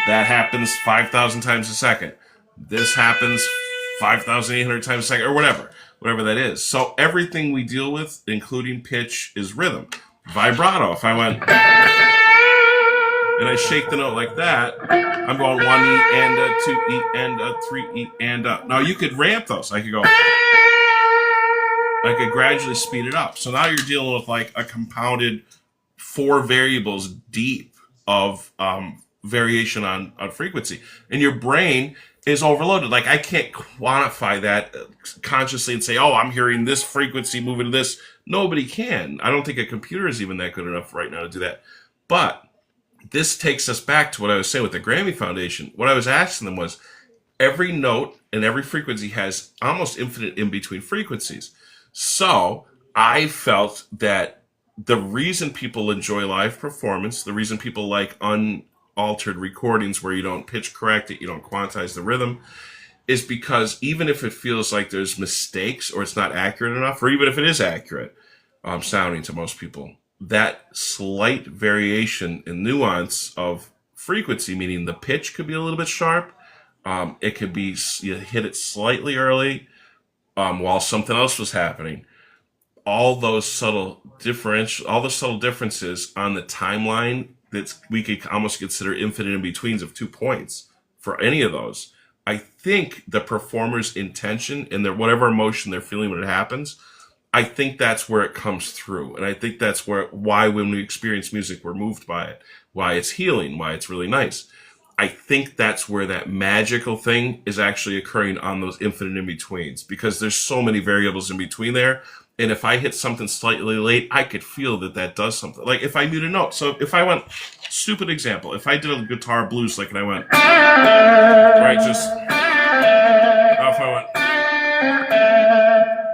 that happens 5,000 times a second. This happens 5,800 times a second, or whatever that is. So everything we deal with, including pitch, is rhythm. Vibrato, if I went and I shake the note like that, I'm going 1 E and a 2 E and a 3 E and a. Now you could ramp those. I could gradually speed it up. So now you're dealing with like a compounded 4 variables deep of variation on frequency. And your brain is overloaded. Like I can't quantify that consciously and say, oh, I'm hearing this frequency moving to this. Nobody can. I don't think a computer is even that good enough right now to do that. But this takes us back to what I was saying with the Grammy Foundation. What I was asking them was, every note and every frequency has almost infinite in-between frequencies. So I felt that the reason people enjoy live performance, the reason people like unaltered recordings where you don't pitch correct it, you don't quantize the rhythm, is because even if it feels like there's mistakes or it's not accurate enough, or even if it is accurate sounding to most people, that slight variation in nuance of frequency, meaning the pitch could be a little bit sharp, it could be you hit it slightly early while something else was happening. All those subtle differences on the timeline that we could almost consider infinite in-betweens of 2 points for any of those. I think the performer's intention and their whatever emotion they're feeling when it happens I think that's where it comes through. And I think that's why when we experience music, we're moved by it, why it's healing, why it's really nice. I think that's where that magical thing is actually occurring on those infinite in-betweens, because there's so many variables in between there. And if I hit something slightly late, I could feel that does something. Like if I mute a note. So if I went, stupid example, if I did a guitar blues, like, and I went, right, just, if I went,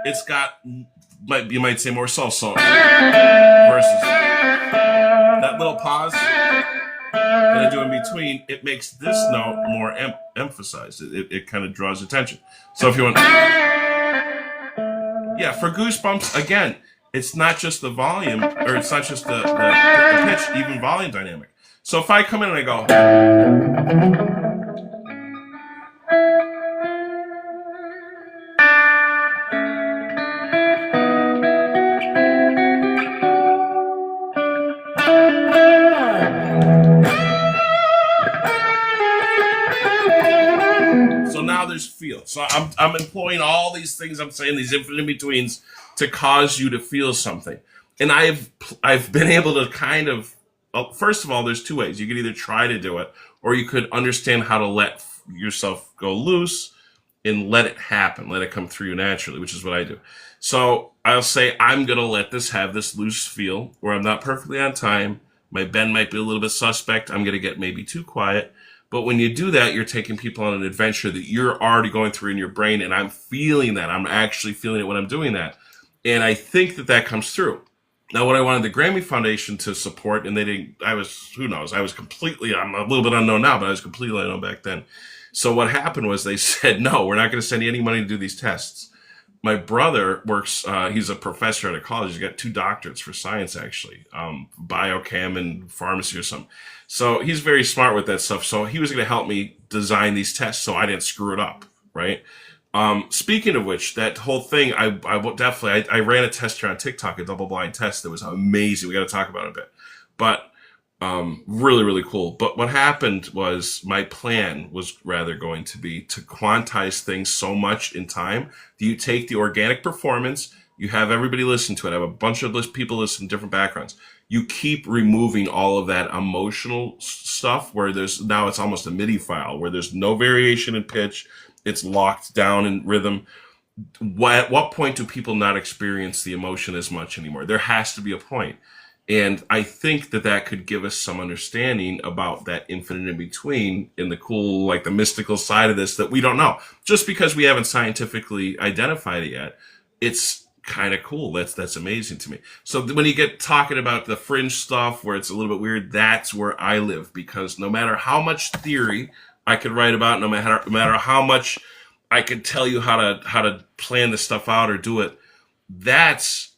it's got, you might say more salsa versus that little pause that I do in between. It makes this note more emphasized. It kind of draws attention. So if you want, yeah, for Goosebumps, again, it's not just the volume, or it's not just the pitch, even volume dynamic. So if I come in and I go, so now there's feel. So I'm employing all these things I'm saying, these infinite in-betweens, to cause you to feel something. And I've been able to kind of, first of all, there's two ways. You could either try to do it, or you could understand how to let yourself go loose and let it happen, let it come through you naturally, which is what I do. So I'll say, I'm going to let this have this loose feel where I'm not perfectly on time. My bend might be a little bit suspect. I'm going to get maybe too quiet. But when you do that, you're taking people on an adventure that you're already going through in your brain. And I'm feeling that. I'm actually feeling it when I'm doing that. And I think that comes through. Now, what I wanted the Grammy Foundation to support, and they didn't, who knows, I'm a little bit unknown now, but I was completely unknown back then. So what happened was they said, no, we're not going to send you any money to do these tests. My brother works, he's a professor at a college. He's got 2 doctorates for science, actually, biochem and pharmacy or something. So he's very smart with that stuff. So he was going to help me design these tests so I didn't screw it up, right? Speaking of which, that whole thing, I ran a test here on TikTok, a double-blind test that was amazing. We got to talk about it a bit. But really, really cool. But what happened was my plan was rather going to be to quantize things so much in time that you take the organic performance, you have everybody listen to it. I have a bunch of people listen to different backgrounds. You keep removing all of that emotional stuff where now it's almost a MIDI file where there's no variation in pitch. It's locked down in rhythm. At what point do people not experience the emotion as much anymore? There has to be a point. And I think that could give us some understanding about that infinite in between in the cool, like the mystical side of this that we don't know. Just because we haven't scientifically identified it yet, it's kind of cool. That's amazing to me. So when you get talking about the fringe stuff where it's a little bit weird, that's where I live, because no matter how much theory I could write about, no matter how much I could tell you how to plan this stuff out or do it, this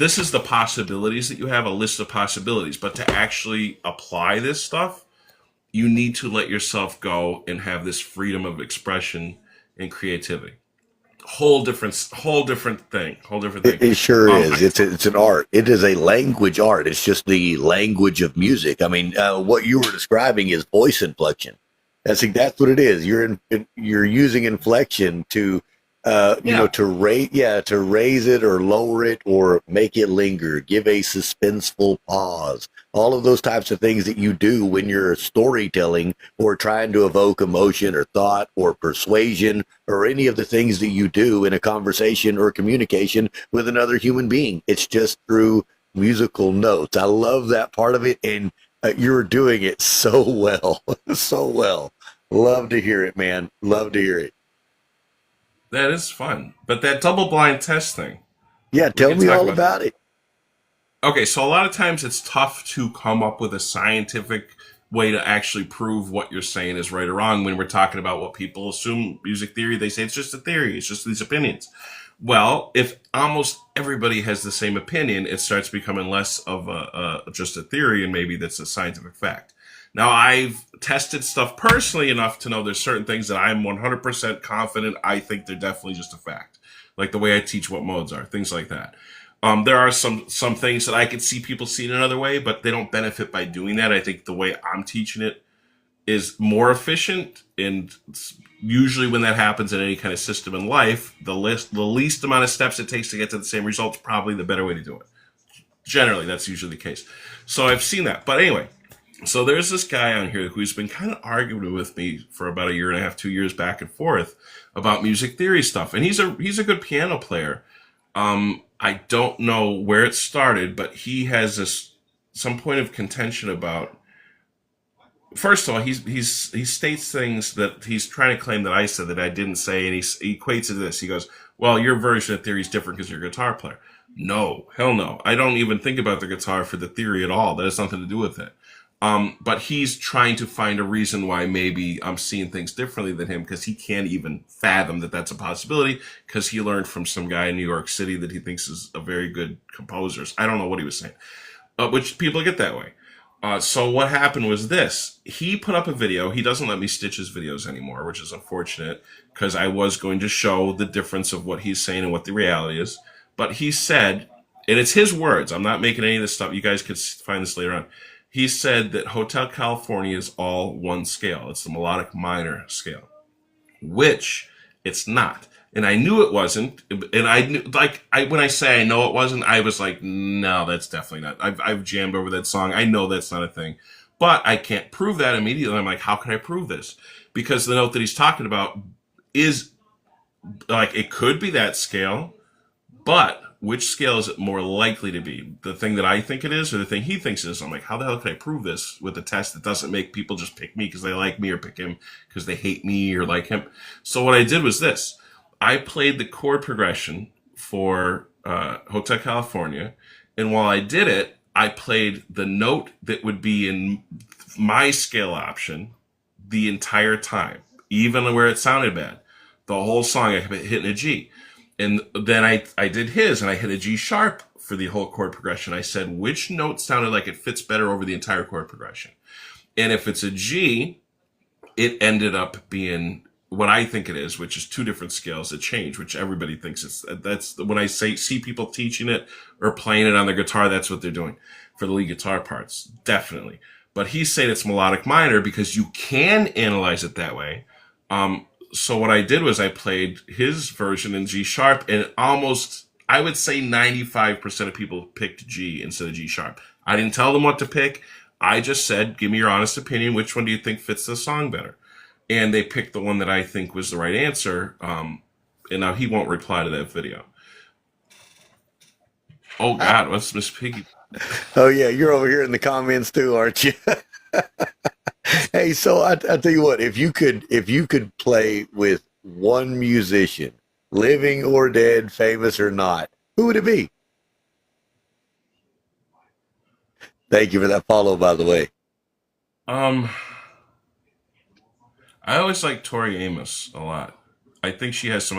is the possibilities that you have, a list of possibilities. But to actually apply this stuff, you need to let yourself go and have this freedom of expression and creativity. Whole different thing. It sure is. It's an art. It is a language art. It's just the language of music. I mean, what you were describing is voice inflection. That's what it is. You're using inflection to to raise it or lower it or make it linger, give a suspenseful pause. All of those types of things that you do when you're storytelling or trying to evoke emotion or thought or persuasion or any of the things that you do in a conversation or communication with another human being. It's just through musical notes. I love that part of it, and you're doing it so well, so well. Love to hear it, man. Love to hear it. That is fun. But that double-blind test thing. Yeah, tell me all about it. Okay, so a lot of times it's tough to come up with a scientific way to actually prove what you're saying is right or wrong when we're talking about what people assume music theory. They say it's just a theory. It's just these opinions. Well, if almost everybody has the same opinion, it starts becoming less of just a theory, and maybe that's a scientific fact. Now, I've tested stuff personally enough to know there's certain things that I'm 100% confident I think they're definitely just a fact, like the way I teach what modes are, things like that. There are some things that I could see people seeing another way, but they don't benefit by doing that. I think the way I'm teaching it is more efficient, and usually when that happens in any kind of system in life, the least amount of steps it takes to get to the same result is probably the better way to do it. Generally, that's usually the case. So I've seen that. But anyway, so there's this guy on here who's been kind of arguing with me for about a year and a half, 2 years back and forth about music theory stuff. And he's a good piano player. I don't know where it started, but he has some point of contention about. First of all, he states things that he's trying to claim that I said that I didn't say, and he equates it to this. He goes, "Well, your version of theory is different because you're a guitar player." No, hell no. I don't even think about the guitar for the theory at all. That has nothing to do with it. But he's trying to find a reason why maybe I'm seeing things differently than him, because he can't even fathom that that's a possibility, because he learned from some guy in New York City that he thinks is a very good composer. I don't know what he was saying, which people get that way. So what happened was this. He put up a video. He doesn't let me stitch his videos anymore, which is unfortunate, because I was going to show the difference of what he's saying and what the reality is. But he said, and it's his words, I'm not making any of this stuff. You guys could find this later on. He said that Hotel California is all one scale. It's the melodic minor scale, which it's not. And I knew it wasn't. And I knew, when I say I know it wasn't, I was like, no, that's definitely not. I've jammed over that song. I know that's not a thing. But I can't prove that immediately. I'm like, how can I prove this? Because the note that he's talking about is, like, it could be that scale, but which scale is it more likely to be? The thing that I think it is, or the thing he thinks it is? I'm like, how the hell can I prove this with a test that doesn't make people just pick me because they like me, or pick him because they hate me or like him? So what I did was this. I played the chord progression for Hotel California, and while I did it, I played the note that would be in my scale option the entire time, even where it sounded bad. The whole song I kept hitting a G. And then I did his, and I hit a G sharp for the whole chord progression. I said, which note sounded like it fits better over the entire chord progression? And if it's a G, it ended up being what I think it is, which is two different scales that change, which everybody thinks it's. That's when I see people teaching it or playing it on their guitar, that's what they're doing for the lead guitar parts, definitely. But he's saying it's melodic minor because you can analyze it that way. So what I did was I played his version in G sharp, and almost, I would say 95% of people picked G instead of G sharp. I didn't tell them what to pick. I just said, give me your honest opinion. Which one do you think fits the song better? And they picked the one that I think was the right answer. And now he won't reply to that video. Oh God, what's Miss Piggy? Oh yeah, you're over here in the comments too, aren't you? Hey, so I tell you what, if you could play with one musician, living or dead, famous or not, who would it be? Thank you for that follow, by the way. I always like Tori Amos a lot. I think she has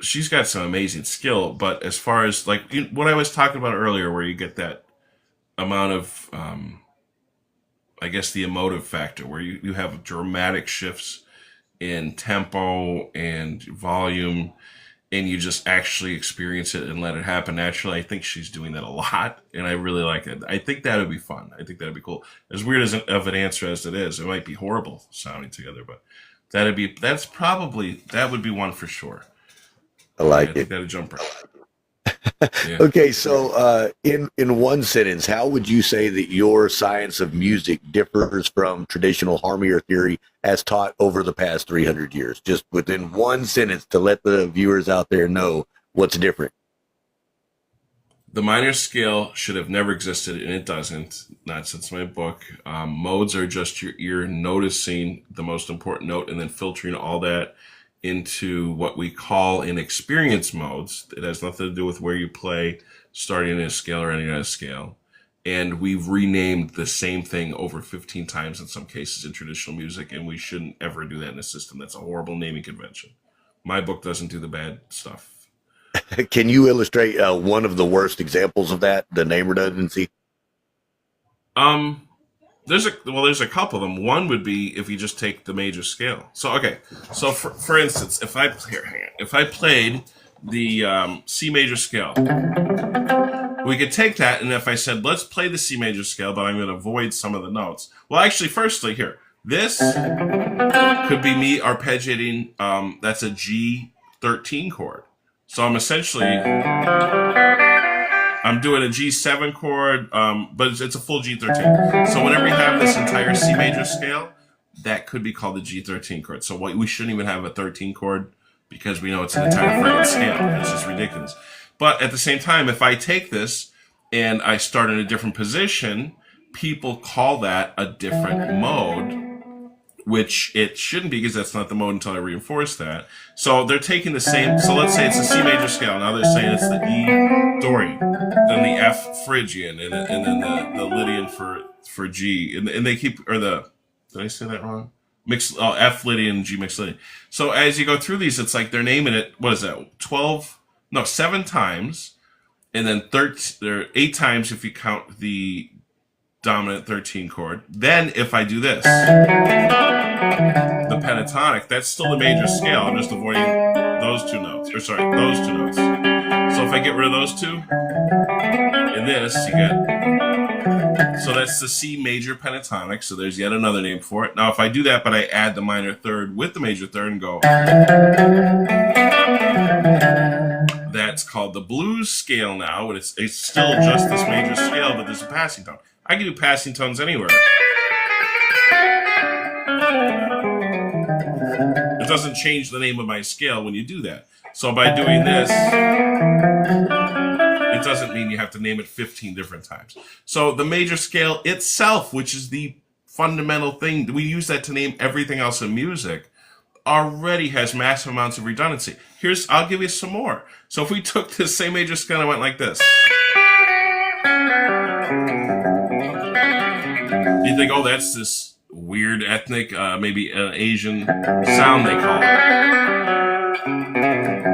she's got some amazing skill, but as far as like what I was talking about earlier, where you get that amount of, I guess, the emotive factor, where you have dramatic shifts in tempo and volume, and you just actually experience it and let it happen naturally. I think she's doing that a lot, and I really like it. I think that would be fun. I think that would be cool. As weird of an answer as it is, it might be horrible sounding together, but that would be one for sure. I like I it. think that would jump right. Yeah. Okay, so in one sentence, how would you say that your science of music differs from traditional harmony or theory as taught over the past 300 years? Just within one sentence to let the viewers out there know what's different. The minor scale should have never existed, and it doesn't, not since my book. Modes are just your ear noticing the most important note and then filtering all that into what we call in experience modes. It has nothing to do with where you play, starting in a scale or ending on a scale. And we've renamed the same thing over 15 times in some cases in traditional music, and we shouldn't ever do that in a system. That's a horrible naming convention. My book doesn't do the bad stuff. Can you illustrate one of the worst examples of that, the name redundancy? There's a couple of them. One would be if you just take the major scale. So okay, so for instance, if I played the C major scale, we could take that, and if I said, let's play the C major scale, but I'm going to avoid some of the notes. Well, actually, firstly, here, this could be me arpeggiating, that's a G13 chord. So I'm essentially, I'm doing a G7 chord, but it's a full G13. So whenever you have this entire C major scale, that could be called the G13 chord. So we shouldn't even have a 13 chord because we know it's an entire friggin' scale. It's just ridiculous. But at the same time, if I take this and I start in a different position, people call that a different mode, which it shouldn't be because that's not the mode until I reinforce that. So they're taking the same, so let's say it's a C major scale. Now they're saying it's the E Dorian, then the F Phrygian, and then the Lydian for G. And they keep, or the, did I say that wrong? F Lydian, G mixed Lydian. So as you go through these, it's like they're naming it, what is that, 7 times, and then 8 times if you count the dominant 13 chord. Then if I do this, the pentatonic, that's still the major scale. I'm just avoiding those two notes. Or sorry, those two notes. So if I get rid of those two, in this, you get, so that's the C major pentatonic. So there's yet another name for it. Now if I do that, but I add the minor third with the major third and go, that's called the blues scale now, but it's still just this major scale, but there's a passing tone. I can do passing tones anywhere. It doesn't change the name of my scale when you do that. So by doing this, it doesn't mean you have to name it 15 different times. So the major scale itself, which is the fundamental thing, we use that to name everything else in music, already has massive amounts of redundancy. I'll give you some more. So if we took this same major scale and went like this, you think, oh, that's this weird ethnic, maybe an Asian sound they call it.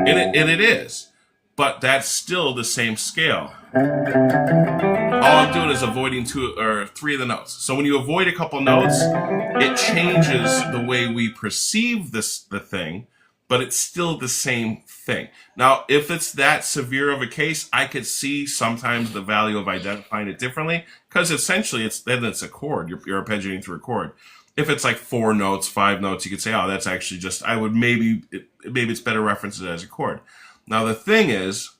And it is. But that's still the same scale. All I'm doing is avoiding 2 or 3 of the notes. So when you avoid a couple notes, it changes the way we perceive the thing, but it's still the same thing. Now, if it's that severe of a case, I could see sometimes the value of identifying it differently, because essentially it's a chord. You're arpeggiating through a chord. If it's like 4 notes, 5 notes, you could say, oh, that's actually just, maybe it's better referenced as a chord. Now, the thing is,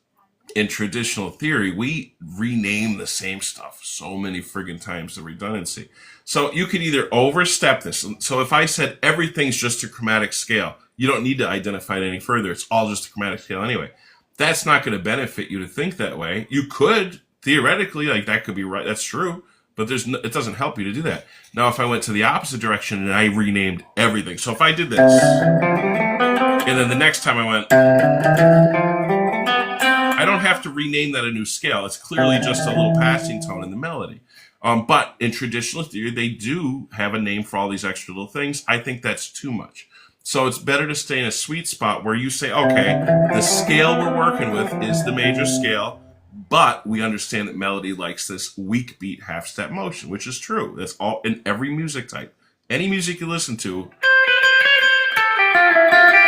in traditional theory, we rename the same stuff so many friggin' times, the redundancy. So you could either overstep this. So if I said everything's just a chromatic scale, you don't need to identify it any further. It's all just a chromatic scale anyway. That's not going to benefit you to think that way. You could, theoretically, like that could be right. That's true. But it doesn't help you to do that. Now, if I went to the opposite direction and I renamed everything. So if I did this, and then the next time I went, I don't have to rename that a new scale. It's clearly just a little passing tone in the melody. But in traditional theory, they do have a name for all these extra little things. I think that's too much. So it's better to stay in a sweet spot where you say, okay, the scale we're working with is the major scale, but we understand that melody likes this weak beat half-step motion, which is true. That's all in every music type. Any music you listen to,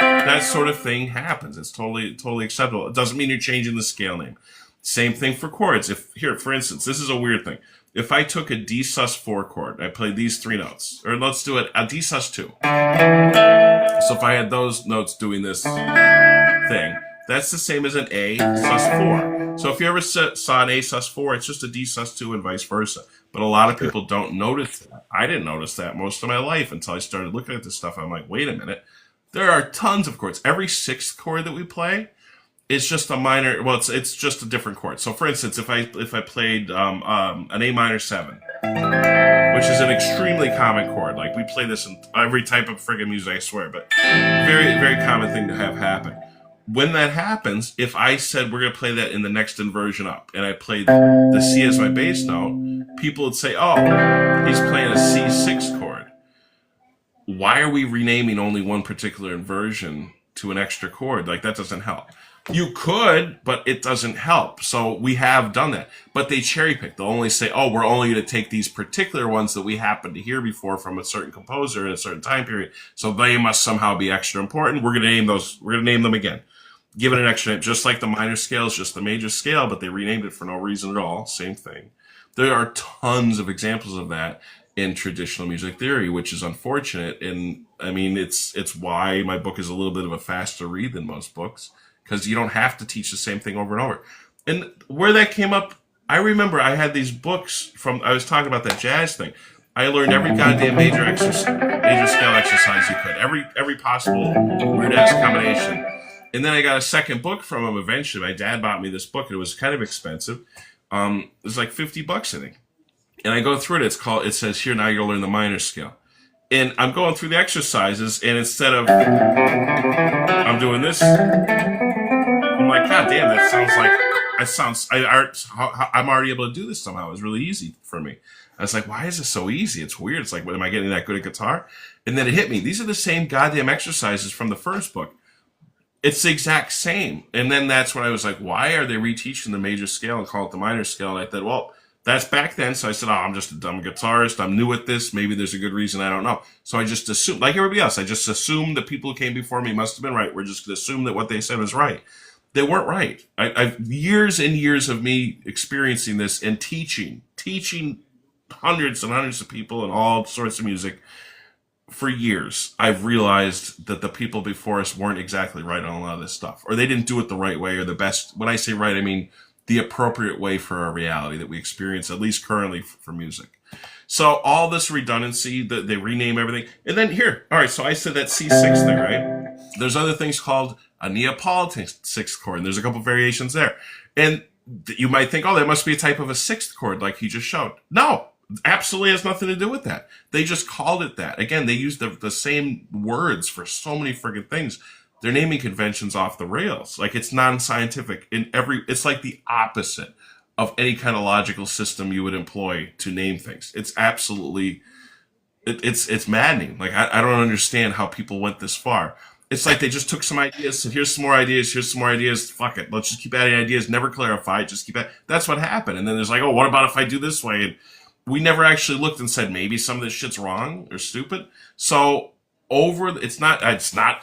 that sort of thing happens. It's totally acceptable. It doesn't mean you're changing the scale name. Same thing for chords. For instance, this is a weird thing. If I took a D sus4 chord, I played ththese 3 notes, or let's do it a D sus2. So if I had those notes doing this thing, that's the same as an A sus4. So if you ever saw an A sus4, it's just a D sus2 and vice versa. But a lot of people don't notice that. I didn't notice that most of my life until I started looking at this stuff. I'm like, wait a minute. There are tons of chords. Every 6th chord that we play is just a minor. Well, it's just a different chord. So, for instance, if I played an A minor 7, which is an extremely common chord, like we play this in every type of friggin' music, I swear, but very, very common thing to have happen. When that happens, if I said we're going to play that in the next inversion up, and I played the C as my bass note, people would say, oh, he's playing a C6 chord. Why are we renaming only one particular inversion to an extra chord? Like, that doesn't help. You could, but it doesn't help. So we have done that. But they cherry pick. They'll only say, oh, we're only going to take these particular ones that we happened to hear before from a certain composer in a certain time period. So they must somehow be extra important. We're going to name those. We're going to name them again. given an extra name, just like the minor scale is just the major scale, but they renamed it for no reason at all. Same thing. There are tons of examples of that in traditional music theory, which is unfortunate. And I mean, it's why my book is a little bit of a faster read than most books, because you don't have to teach the same thing over and over. And where that came up, I remember I had these books I was talking about that jazz thing. I learned every goddamn major scale exercise you could, every possible weird ass combination. And then I got a second book from him eventually. My dad bought me this book, and it was kind of expensive. It was like $50, I think. And I go through it. It says here, now you'll learn the minor scale. And I'm going through the exercises, and instead of I'm doing this, I'm like, God damn, that sounds like I'm already able to do this somehow. It was really easy for me. I was like, why is this so easy? It's weird. It's like, what, am I getting that good at guitar? And then it hit me. These are the same goddamn exercises from the first book. It's the exact same. And then that's when I was like, why are they reteaching the major scale and call it the minor scale? And I thought, well, that's back then. So I said, I'm just a dumb guitarist. I'm new at this. Maybe there's a good reason. I don't know. So I just assumed, like everybody else, I just assumed the people who came before me must have been right. We're just going to assume that what they said was right. They weren't right. I've years and years of me experiencing this and teaching hundreds and hundreds of people and all sorts of music for years. I've realized that the people before us weren't exactly right on a lot of this stuff, or they didn't do it the right way or the best. When I say right, I mean the appropriate way for our reality that we experience, at least currently for music. So all this redundancy, they rename everything. And then here, all right, so I said that C6 thing, right? There's other things called a Neapolitan sixth chord, and there's a couple variations there. And you might think, oh, that must be a type of a sixth chord like he just showed. No, absolutely has nothing to do with that. They just called it that. Again, they use the same words for so many friggin' things. Their naming convention's off the rails. Like, it's non-scientific it's like the opposite of any kind of logical system you would employ to name things. It's absolutely, it's maddening. Like, I don't understand how people went this far. It's like they just took some ideas, and here's some more ideas, fuck it. Let's just keep adding ideas, never clarify, just keep adding. That's what happened. And then there's like, oh, what about if I do this way? And we never actually looked and said, maybe some of this shit's wrong or stupid. So it's not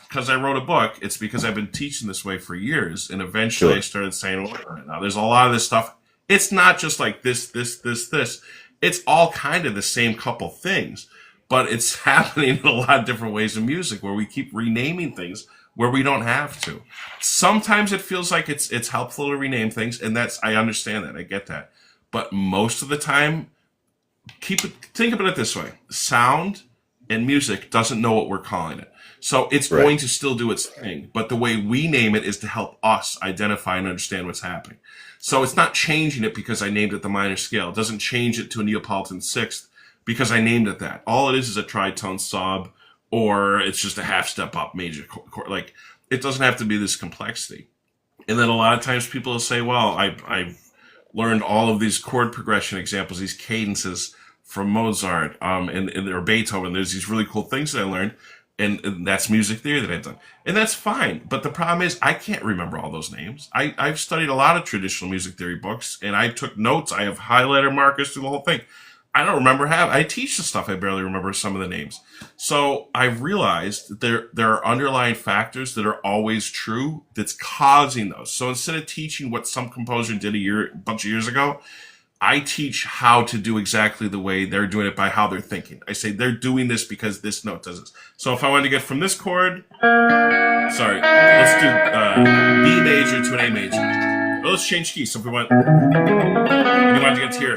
because I wrote a book. It's because I've been teaching this way for years. And eventually I started saying, well, now there's a lot of this stuff. It's not just like this. It's all kind of the same couple things, but it's happening in a lot of different ways in music where we keep renaming things where we don't have to. Sometimes it feels like it's helpful to rename things. And I understand that. I get that. But most of the time, think about it this way. Sound and music doesn't know what we're calling it. So it's going to still do its thing. But the way we name it is to help us identify and understand what's happening. So it's not changing it because I named it the minor scale. It doesn't change it to a Neapolitan sixth because I named it that. All it is a tritone sub, or it's just a half step up major chord. Like, it doesn't have to be this complexity. And then a lot of times people will say, well, I've learned all of these chord progression examples, these cadences from Mozart, or Beethoven. There's these really cool things that I learned, and that's music theory that I've done. And that's fine. But the problem is I can't remember all those names. I've studied a lot of traditional music theory books, and I took notes. I have highlighter markers through the whole thing. I don't remember I teach the stuff. I barely remember some of the names. So I've realized that there are underlying factors that are always true that's causing those. So instead of teaching what some composer did a bunch of years ago, I teach how to do exactly the way they're doing it by how they're thinking. I say they're doing this because this note does this. So if I wanted to get from this chord, let's do B major to an A major. Well, let's change keys. So if we wanted to get here,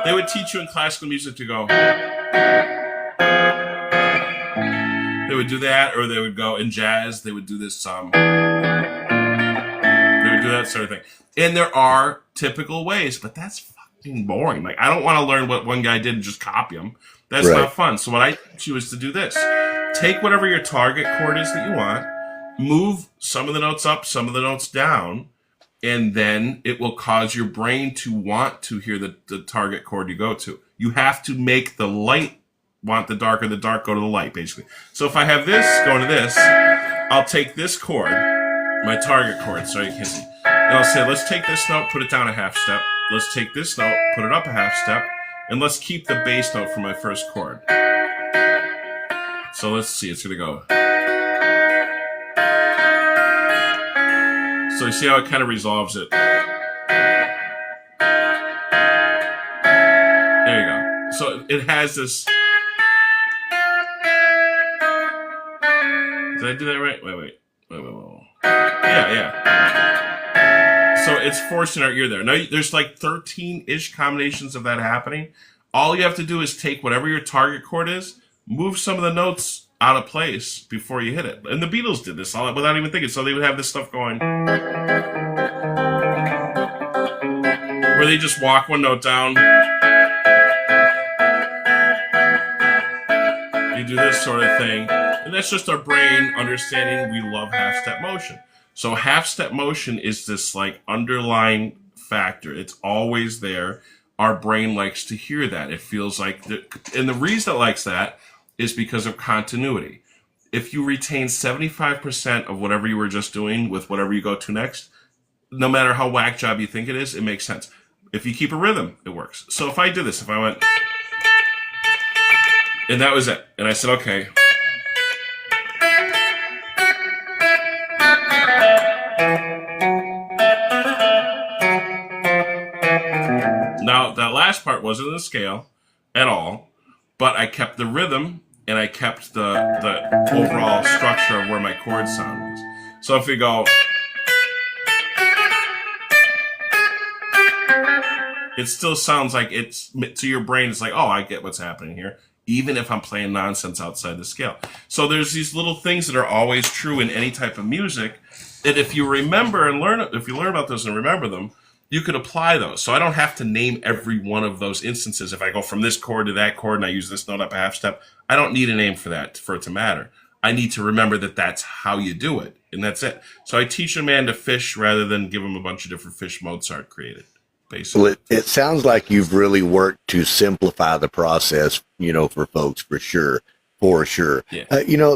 they would teach you in classical music to go. They would do that, or they would go in jazz. They would do this. They would do that sort of thing. And there are typical ways, but that's fucking boring. Like, I don't want to learn what one guy did and just copy him. That's not fun. So what I teach you is to do this. Take whatever your target chord is that you want, move some of the notes up, some of the notes down, and then it will cause your brain to want to hear the target chord you go to. You have to make the light want the dark, or the dark go to the light, basically. So if I have this going to this, I'll take this chord, my target chord, so you can see. And I'll say, let's take this note, put it down a half step. Let's take this note, put it up a half step. And let's keep the bass note for my first chord. So let's see, it's going to go. you see how it kind of resolves it? There you go. So it has this. Did I do that right? Wait. Yeah. So it's forcing our ear there. Now there's like 13-ish combinations of that happening. All you have to do is take whatever your target chord is, move some of the notes out of place before you hit it. And the Beatles did this all without even thinking. So they would have this stuff going where they just walk one note down. You do this sort of thing. And that's just our brain understanding we love half-step motion. So half-step motion is this like underlying factor. It's always there. Our brain likes to hear that. It feels like, and the reason it likes that is because of continuity. If you retain 75% of whatever you were just doing with whatever you go to next, no matter how whack job you think it is, it makes sense. If you keep a rhythm, it works. So if I did this, if I went, and that was it, and I said, okay. Now, that last part wasn't in the scale at all, but I kept the rhythm and I kept the overall structure of where my chord sound was. So if we go, it still sounds like it's, to your brain, it's like, oh, I get what's happening here, even if I'm playing nonsense outside the scale. So there's these little things that are always true in any type of music that if you remember and learn, if you learn about those and remember them, you could apply those. So I don't have to name every one of those instances. If I go from this chord to that chord and I use this note up a half step, I don't need a name for that for it to matter. I need to remember that that's how you do it, and that's it. So I teach a man to fish rather than give him a bunch of different fish Mozart created, basically. Well, it sounds like you've really worked to simplify the process, for folks, for sure. Yeah.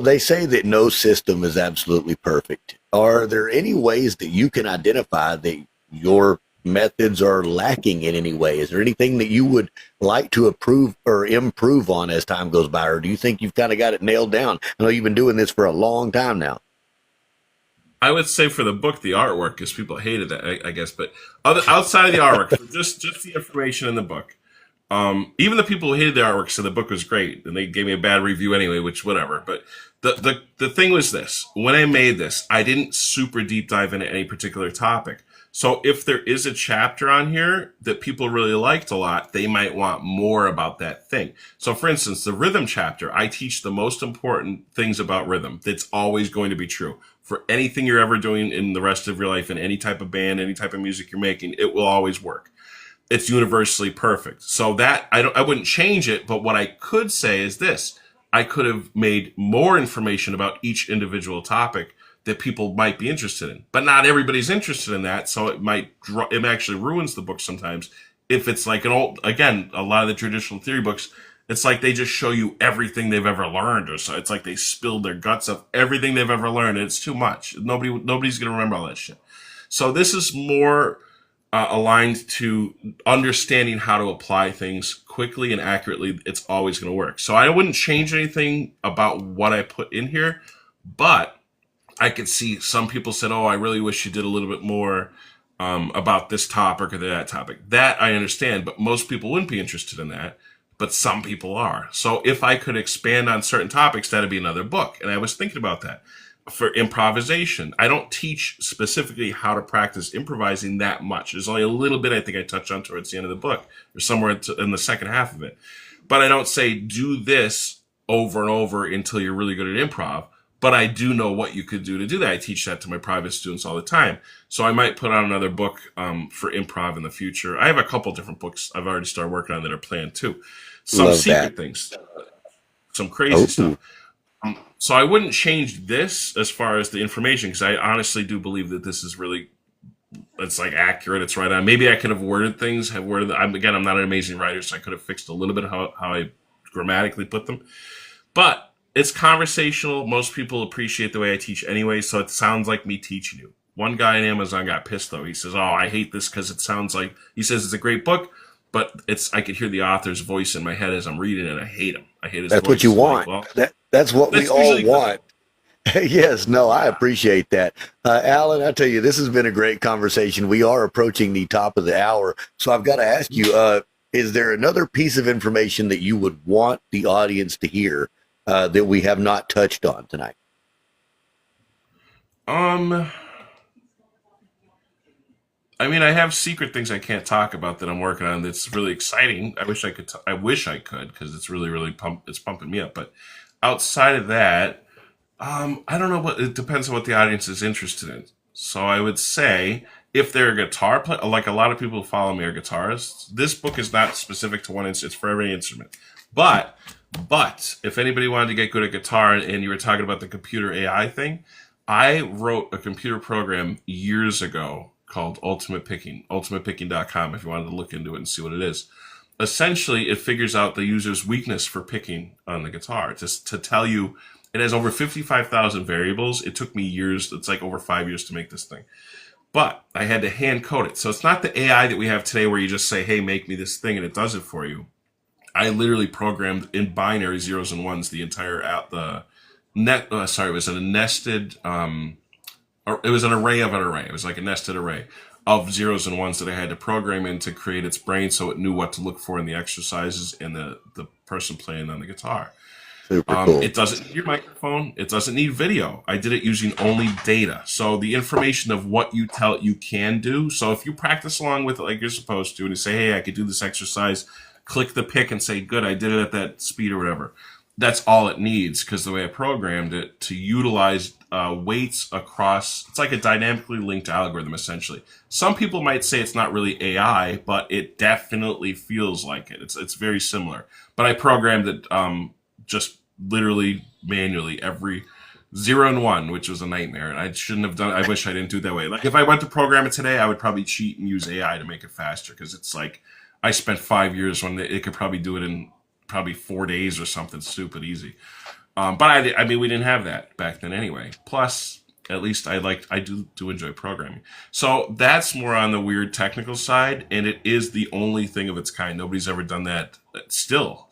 They say that no system is absolutely perfect. Are there any ways that you can identify that your methods are lacking in any way? Is there anything that you would like to improve on as time goes by, or do you think you've kind of got it nailed down? I know you've been doing this for a long time now. I would say for the book, the artwork, because people hated that, I guess. But outside of the artwork, just the information in the book. Even the people who hated the artwork said the book was great, and they gave me a bad review anyway, which whatever. But the thing was this: when I made this, I didn't super deep dive into any particular topic. So if there is a chapter on here that people really liked a lot, they might want more about that thing. So for instance, the rhythm chapter, I teach the most important things about rhythm. That's always going to be true. For anything you're ever doing in the rest of your life, in any type of band, any type of music you're making, it will always work. It's universally perfect. So that, I wouldn't change it, but what I could say is this. I could have made more information about each individual topic that people might be interested in, but not everybody's interested in that. So it actually ruins the book sometimes. If it's like a lot of the traditional theory books, it's like they just show you everything they've ever learned, or so. It's like they spilled their guts of everything they've ever learned. And it's too much. Nobody's going to remember all that shit. So this is more aligned to understanding how to apply things quickly and accurately. It's always going to work. So I wouldn't change anything about what I put in here, but I could see some people said, oh, I really wish you did a little bit more about this topic or that topic. That I understand, but most people wouldn't be interested in that, but some people are. So if I could expand on certain topics, that'd be another book. And I was thinking about that. For improvisation, I don't teach specifically how to practice improvising that much. There's only a little bit I think I touch on towards the end of the book, or somewhere in the second half of it. But I don't say do this over and over until you're really good at improv. But I do know what you could do to do that. I teach that to my private students all the time. So I might put out another book for improv in the future. I have a couple different books I've already started working on that are planned too. Some Love secret that. Things, some crazy stuff. So I wouldn't change this as far as the information, because I honestly do believe that this is really, it's like accurate. It's right on. Maybe I could have worded things, I'm not an amazing writer, so I could have fixed a little bit how I grammatically put them. But it's conversational. Most people appreciate the way I teach anyway, so it sounds like me teaching you. One guy on Amazon got pissed though. He says, oh, I hate this because it sounds like, he says it's a great book, but I could hear the author's voice in my head as I'm reading it. I hate him. I hate his voice. That's what you want. Like, well, that's what we all want. Yes, no, I appreciate that. Alan, I tell you, this has been a great conversation. We are approaching the top of the hour. So I've got to ask you, is there another piece of information that you would want the audience to hear that we have not touched on tonight? Um, I mean, I have secret things I can't talk about that I'm working on. That's really exciting. I wish I could. I wish I could because it's really, really it's pumping me up. But outside of that, I don't know what. It depends on what the audience is interested in. So I would say if they're a guitar player, like a lot of people who follow me are guitarists. This book is not specific to one instrument; it's for every instrument. But but if anybody wanted to get good at guitar, and you were talking about the computer AI thing, I wrote a computer program years ago called Ultimate Picking, ultimatepicking.com if you wanted to look into it and see what it is. Essentially, it figures out the user's weakness for picking on the guitar. Just to tell you, it has over 55,000 variables. It took me years. It's like over 5 years to make this thing. But I had to hand code it. So it's not the AI that we have today where you just say, hey, make me this thing and it does it for you. I literally programmed in binary zeros and ones the entire out the net. Sorry, it was a nested. It was an array of an array. It was like a nested array of zeros and ones that I had to program in to create its brain so it knew what to look for in the exercises and the person playing on the guitar. Super cool. It doesn't need your microphone. It doesn't need video. I did it using only data. So the information of what you tell it you can do. So if you practice along with it like you're supposed to and you say, hey, I could do this exercise, click the pick and say, good, I did it at that speed or whatever. That's all it needs because the way I programmed it to utilize weights across, it's like a dynamically linked algorithm essentially. Some people might say it's not really AI, but it definitely feels like it. It's very similar. But I programmed it just literally manually every zero and one, which was a nightmare. And I shouldn't have done. I wish I didn't do it that way. Like if I went to program it today, I would probably cheat and use AI to make it faster because it's like I spent 5 years when it could probably do it in probably 4 days or something stupid easy. But I mean, we didn't have that back then anyway. Plus, at least I do enjoy programming. So that's more on the weird technical side, and it is the only thing of its kind. Nobody's ever done that still.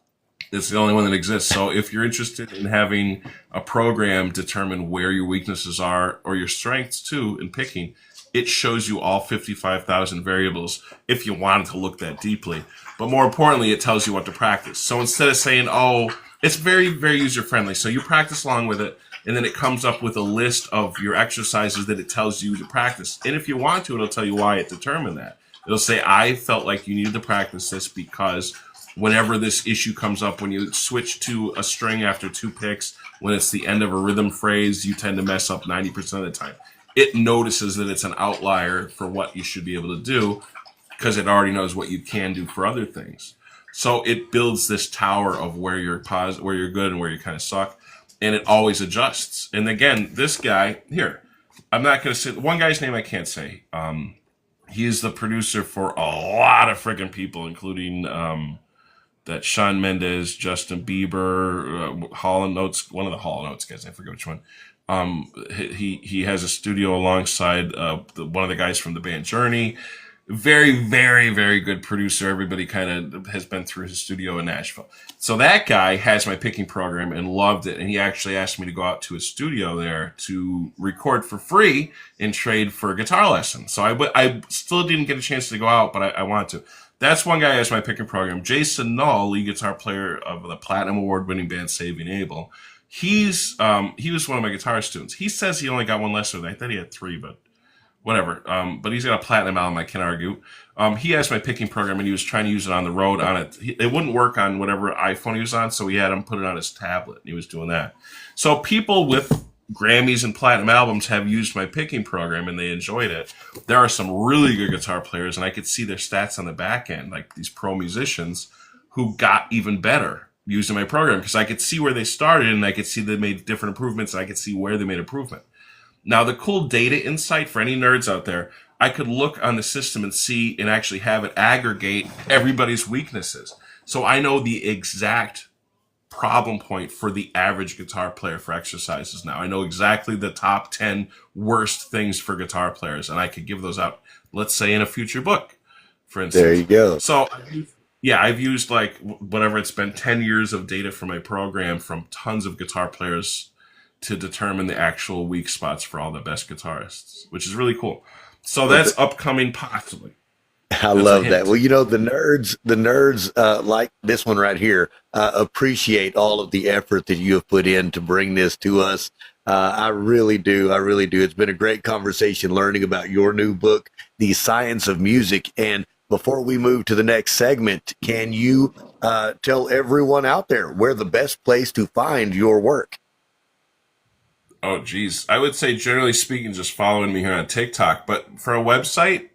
It's the only one that exists. So if you're interested in having a program determine where your weaknesses are or your strengths too in picking, it shows you all 55,000 variables if you wanted to look that deeply. But more importantly, it tells you what to practice. So instead of saying, oh, it's very, very user friendly. So you practice along with it, and then it comes up with a list of your exercises that it tells you to practice. And if you want to, it'll tell you why it determined that. It'll say, I felt like you needed to practice this because whenever this issue comes up, when you switch to a string after two picks, when it's the end of a rhythm phrase, you tend to mess up 90% of the time. It notices that it's an outlier for what you should be able to do because it already knows what you can do for other things. So it builds this tower of where you're where you're good and where you kind of suck, and it always adjusts. And again, this guy here, I'm not going to say one guy's name I can't say. He is the producer for a lot of friggin' people, including that Shawn Mendes, Justin Bieber, Hall and Oates, one of the Hall and Oates guys, I forget which one. He has a studio alongside one of the guys from the band Journey. Very, very, very good producer. Everybody kind of has been through his studio in Nashville. So that guy has my picking program and loved it. And he actually asked me to go out to his studio there to record for free and trade for guitar lessons. So I still didn't get a chance to go out, but I want to. That's one guy who has my picking program. Jason Null, lead guitar player of the Platinum Award-winning band Saving Abel. He was one of my guitar students. He says he only got one lesson. I thought he had three, but whatever. But he's got a platinum album, I can't argue. He has my picking program, and he was trying to use it on the road on it. It wouldn't work on whatever iPhone he was on, so he had him put it on his tablet, and he was doing that. So people with Grammys and platinum albums have used my picking program, and they enjoyed it. There are some really good guitar players, and I could see their stats on the back end, like these pro musicians who got even better using my program, because I could see where they started, and I could see they made different improvements, and I could see where they made improvement. Now, the cool data insight for any nerds out there, I could look on the system and see and actually have it aggregate everybody's weaknesses. So I know the exact problem point for the average guitar player for exercises now. I know exactly the top 10 worst things for guitar players, and I could give those out, let's say, in a future book, for instance. There you go. So, yeah, I've used like whatever it's been, 10 years of data for my program from tons of guitar players to determine the actual weak spots for all the best guitarists, which is really cool. So that's upcoming possibly. I love that. Well, the nerds like this one right here appreciate all of the effort that you have put in to bring this to us. I really do. I really do. It's been a great conversation learning about your new book, The Science of Music. And before we move to the next segment, can you tell everyone out there where the best place to find your work? Oh, geez. I would say, generally speaking, just following me here on TikTok. But for a website,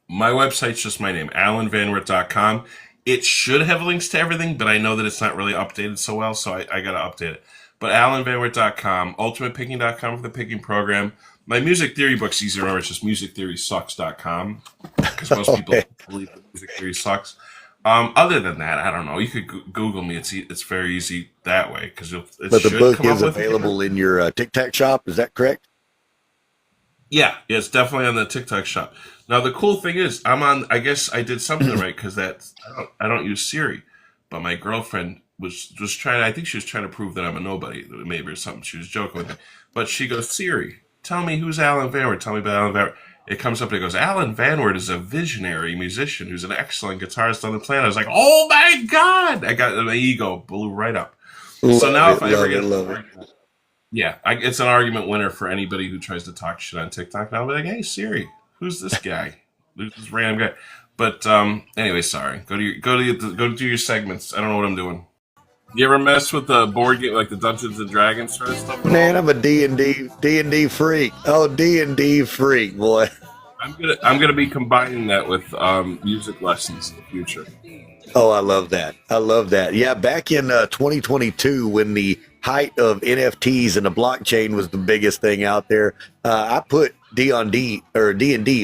my website's just my name, allenvanwerts.com. It should have links to everything, but I know that it's not really updated so well, so I got to update it. But allenvanwert.com, ultimatepicking.com for the picking program. My music theory book's easy to remember. It's just musictheorysucks.com because most people believe that music theory sucks. Other than that, I don't know. You could Google me. It's very easy that way because But the book is available in your TikTok shop. Is that correct? Yeah, it's definitely on the TikTok shop. Now the cool thing is, I guess I did something right because I don't use Siri, but my girlfriend was trying. I think she was trying to prove that I'm a nobody, maybe or something. She was joking with me, but she goes, Siri, tell me who's Allen Van Wert. Tell me about Allen Van Wert. It comes up and it goes, Allen Van Wert is a visionary musician who's an excellent guitarist on the planet. I was like, oh my God! My ego blew right up. So now if I ever get yeah, it's an argument winner for anybody who tries to talk shit on TikTok. And I'll be like, hey Siri, who's this guy? Who's this random guy? But anyway, sorry. Go do your segments. I don't know what I'm doing. You ever mess with the board game, like the Dungeons and Dragons sort of stuff? Man, I'm a D&D freak. Oh, D&D freak, boy. I'm gonna be combining that with music lessons in the future. Oh, I love that. I love that. Yeah, back in 2022, when the height of NFTs and the blockchain was the biggest thing out there, I put D&D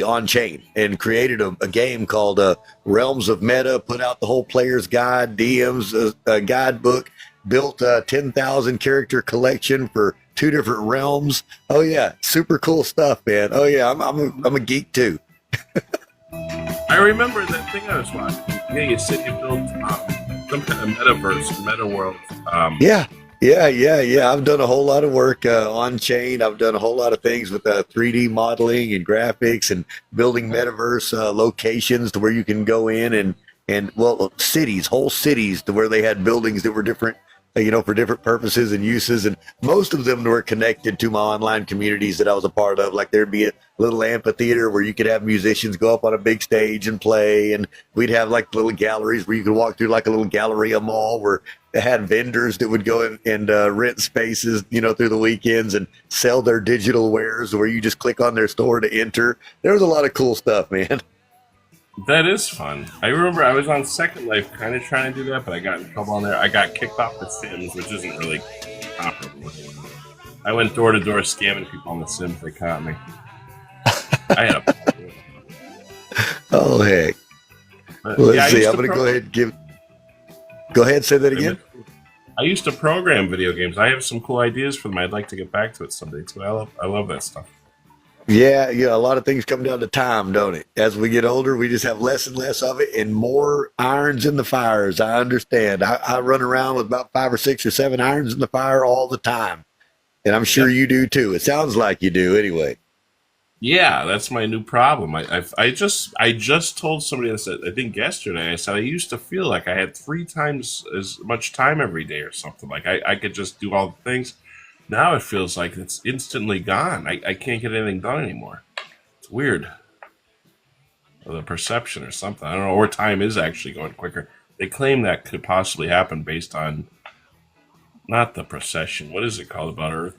on chain and created a game called Realms of Meta. Put out the whole player's guide, DM's guidebook. Built a 10,000 character collection for 2 different realms. Oh yeah, super cool stuff, man. Oh yeah, I'm a geek too. I remember that thing I was watching. Yeah, you said you built some kind of metaverse, meta world. Yeah. I've done a whole lot of work on chain. I've done a whole lot of things with 3D modeling and graphics and building metaverse locations to where you can go in and cities, whole cities, to where they had buildings that were different, for different purposes and uses. And most of them were connected to my online communities that I was a part of. Like there'd be a little amphitheater where you could have musicians go up on a big stage and play. And we'd have like little galleries where you could walk through, like a little Galleria mall where they had vendors that would go in and rent spaces, through the weekends and sell their digital wares where you just click on their store to enter. There was a lot of cool stuff, man. That is fun. I remember I was on Second Life kind of trying to do that, but I got in trouble on there. I got kicked off The Sims, which isn't really comparable. I went door to door scamming people on The Sims. They caught me. I had a... Oh, heck. Let's see. I'm going to go ahead and give... Go ahead, say that again. I used to program video games. I have some cool ideas for them. I'd like to get back to it someday, too. I love that stuff. Yeah, a lot of things come down to time, don't it? As we get older, we just have less and less of it and more irons in the fires. I understand. I run around with about 5 or 6 or 7 irons in the fire all the time. And I'm sure you do too. It sounds like you do anyway. Yeah, that's my new problem. I just told somebody, I think yesterday, I said I used to feel like I had 3 times as much time every day or something. Like I could just do all the things. Now it feels like it's instantly gone. I can't get anything done anymore. It's weird. Or the perception or something. I don't know, or time is actually going quicker. They claim that could possibly happen based on not the precession. What is it called about Earth?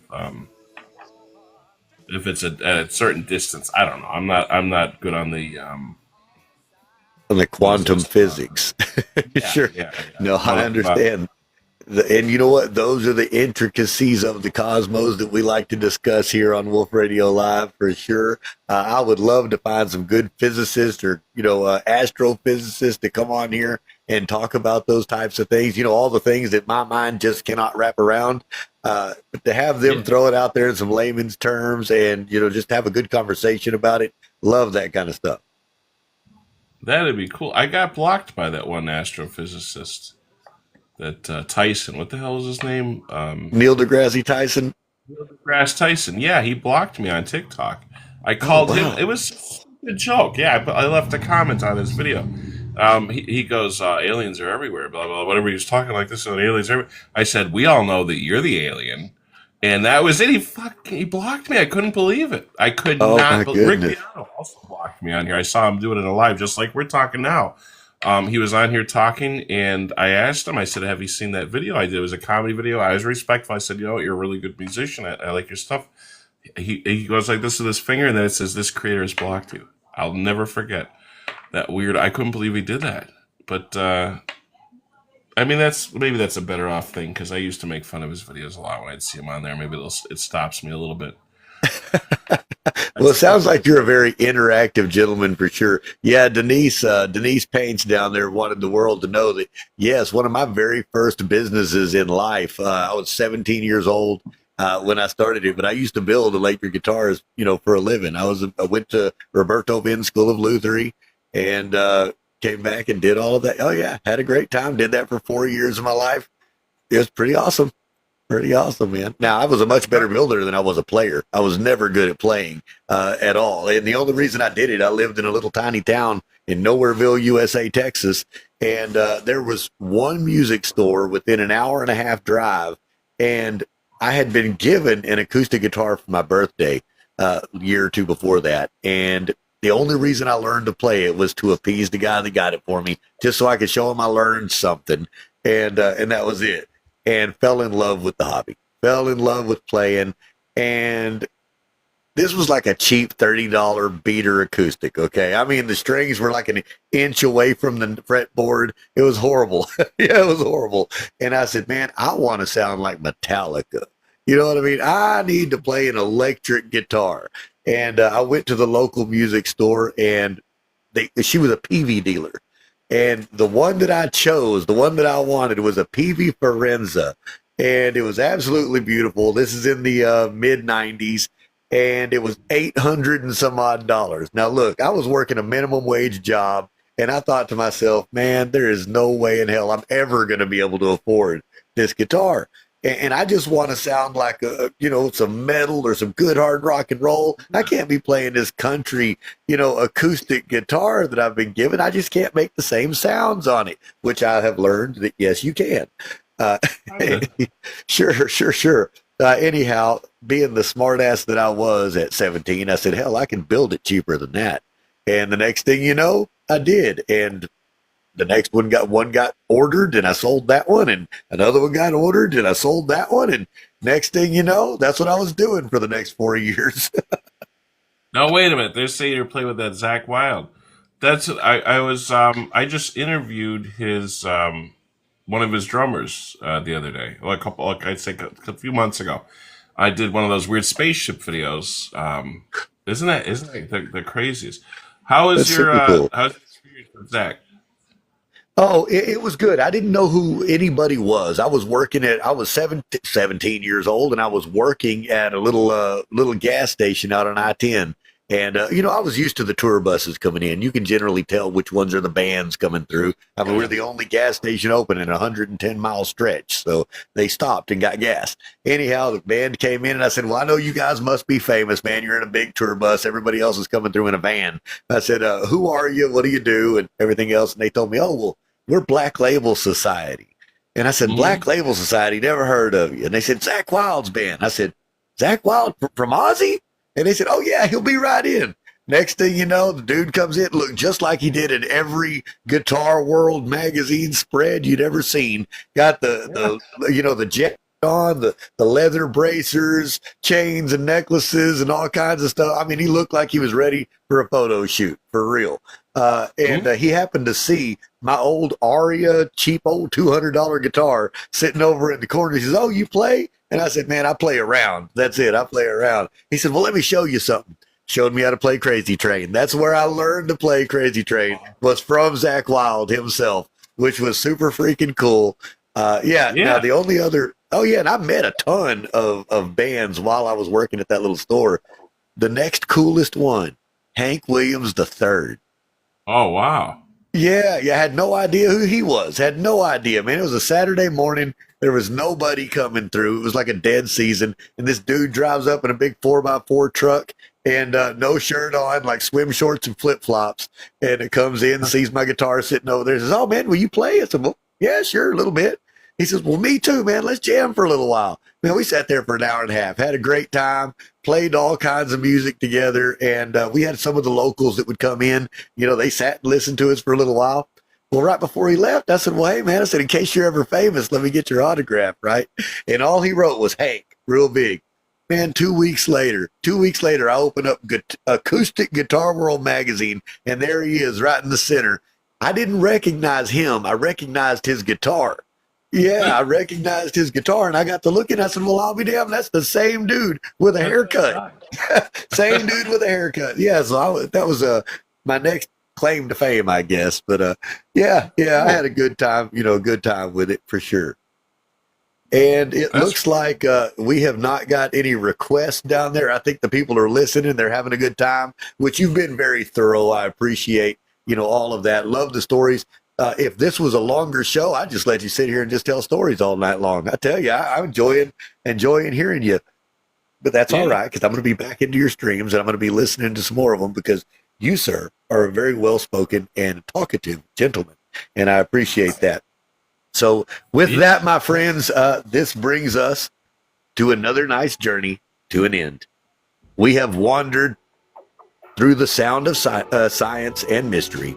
If it's at a certain distance, I don't know. I'm not good on the on the quantum physics. Sure. Yeah. No, I understand. And you know what? Those are the intricacies of the cosmos that we like to discuss here on Wolf Radio Live for sure. I would love to find some good physicists or, astrophysicists to come on here and talk about those types of things. All the things that my mind just cannot wrap around. But to have them throw it out there in some layman's terms and, just have a good conversation about it. Love that kind of stuff. That'd be cool. I got blocked by that one astrophysicist. That Tyson, what the hell is his name? Neil deGrasse Tyson. Grass Tyson. Yeah, he blocked me on TikTok. I Oh, called him. wow. It was a joke. Yeah, I left a comment on his video. He goes, aliens are everywhere, blah, blah, blah, whatever he was talking like this, and aliens are everywhere. I said, we all know that you're the alien. And that was it. He blocked me. I couldn't believe it. I could Oh, not. my But Rick goodness. Piano also blocked me on here. I saw him doing it live, just like we're talking now. He was on here talking, and I asked him. I said, "Have you seen that video I did? It was a comedy video." I was respectful. I said, "You know what? You're a really good musician. I like your stuff." He goes like this with his finger, and then it says, "This creator has blocked you." I'll never forget that weird. I couldn't believe he did that. But I mean, that's a better off thing because I used to make fun of his videos a lot when I'd see him on there. Maybe it stops me a little bit. Well, it That's sounds like you're a very interactive gentleman for sure. Yeah, Denise Paints down there wanted the world to know that, yes, one of my very first businesses in life, I was 17 years old when I started it, but I used to build electric guitars, for a living. I went to Roberto Benn School of Luthery and came back and did all of that. Oh, yeah, had a great time. Did that for 4 years of my life. It was pretty awesome. Pretty awesome, man. Now, I was a much better builder than I was a player. I was never good at playing at all. And the only reason I did it, I lived in a little tiny town in Nowhereville, USA, Texas. And there was one music store within an hour and a half drive. And I had been given an acoustic guitar for my birthday a year or two before that. And the only reason I learned to play it was to appease the guy that got it for me, just so I could show him I learned something. And that was it, and fell in love with the hobby, fell in love with playing. And this was like a cheap $30 beater acoustic. Okay. I mean, the strings were like an inch away from the fretboard. It was horrible. Yeah, it was horrible. And I said, man, I want to sound like Metallica. You know what I mean? I need to play an electric guitar. And I went to the local music store, and she was a PV dealer. And the one that I chose, the one that I wanted, was a PV Forenza. And it was absolutely beautiful. This is in the mid 90s. And it was 800 and some odd dollars. Now, look, I was working a minimum wage job. And I thought to myself, man, there is no way in hell I'm ever going to be able to afford this guitar. And I just want to sound like some metal or some good hard rock and roll. I can't be playing this country, acoustic guitar that I've been given. I just can't make the same sounds on it, which I have learned that yes, you can. Uh, sure. Anyhow, being the smartass that I was at 17, I said, hell, I can build it cheaper than that. And the next thing you know, I did. And the next one got ordered, and I sold that one, and another one got ordered, and I sold that one, and next thing you know, that's what I was doing for the next 4 years. No, wait a minute. They're saying you're playing with that Zach Wild. I just interviewed his one of his drummers the other day. Well, I'd say a few months ago. I did one of those weird spaceship videos. Isn't that the craziest? That's super cool. How's your experience with Zach? Oh, it was good. I didn't know who anybody was. I was 17 years old, and I was working at a little gas station out on I-10. And, I was used to the tour buses coming in. You can generally tell which ones are the bands coming through. I mean, we're the only gas station open in a 110-mile stretch. So they stopped and got gas. Anyhow, the band came in, and I said, well, I know you guys must be famous, man. You're in a big tour bus. Everybody else is coming through in a van. I said, who are you? What do you do? And everything else. And they told me, oh, well, we're Black Label Society. And I said, Mm-hmm. Black Label Society, never heard of you. And they said, Zach Wild's band. I said, Zach Wild from Ozzy? And they said, oh, yeah, he'll be right in. Next thing you know, the dude comes in, looked just like he did in every Guitar World magazine spread you'd ever seen. Got the jet on, the leather bracers, chains and necklaces and all kinds of stuff. I mean, he looked like he was ready for a photo shoot, for real. And he happened to see my old Aria, cheap old $200 guitar sitting over in the corner. He says, oh, you play? And I said, man, I play around. That's it. I play around. He said, well, let me show you something. Showed me how to play Crazy Train. That's where I learned to play Crazy Train, was from Zach Wild himself, which was super freaking cool. Yeah. Now Yeah. the only other, oh yeah, and I met a ton of bands while I was working at that little store. The next coolest one, Hank Williams III. Oh wow. Yeah, yeah, I had no idea who he was. Had no idea, man. It was a Saturday morning. There was nobody coming through. It was like a dead season. And this dude drives up in a big 4x4 truck and no shirt on, like swim shorts and flip flops. And it comes in, sees my guitar sitting over there, says, "Oh, man, will you play?" I said, "Well, yeah, sure, a little bit." He says, "Well, me too, man. Let's jam for a little while." Man, we sat there for an hour and a half, had a great time, played all kinds of music together. And we had some of the locals that would come in. You know, they sat and listened to us for a little while. Well, right before he left, I said, "Well, hey, man," I said, "in case you're ever famous, let me get your autograph," right? And all he wrote was Hank, real big. Man, 2 weeks later, I opened up Acoustic Guitar World magazine, and there he is right in the center. I didn't recognize him. I recognized his guitar. Yeah, I recognized his guitar, and I got to looking. I said, "Well, I'll be damned. That's the same dude with a haircut." Same dude with a haircut. Yeah, so that was my next claim to fame, I guess. But yeah, I had a good time. You know, a good time with it for sure. And it looks like we have not got any requests down there. I think the people are listening. They're having a good time, which you've been very thorough. I appreciate, all of that. Love the stories. If this was a longer show, I'd just let you sit here and just tell stories all night long. I tell you, I'm enjoying hearing you. But that's all right, because I'm going to be back into your streams, and I'm going to be listening to some more of them, because you, sir, are a very well-spoken and talkative gentleman, and I appreciate that. So with that, my friends, this brings us to another nice journey to an end. We have wandered through the sound of science and mystery,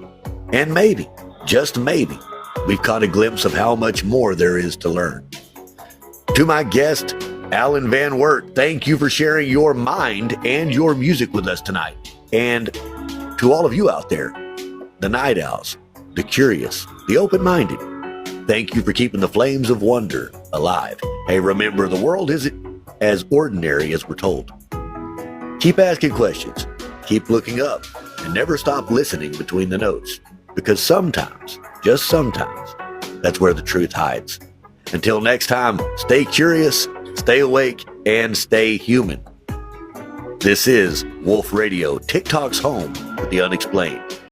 and maybe, just maybe, we've caught a glimpse of how much more there is to learn. To my guest, Allen Van Werts, thank you for sharing your mind and your music with us tonight. And to all of you out there, the night owls, the curious, the open-minded, thank you for keeping the flames of wonder alive. Hey, remember, the world isn't as ordinary as we're told. Keep asking questions, keep looking up, and never stop listening between the notes. Because sometimes, just sometimes, that's where the truth hides. Until next time, stay curious, stay awake, and stay human. This is Wolf Radio, TikTok's home with the unexplained.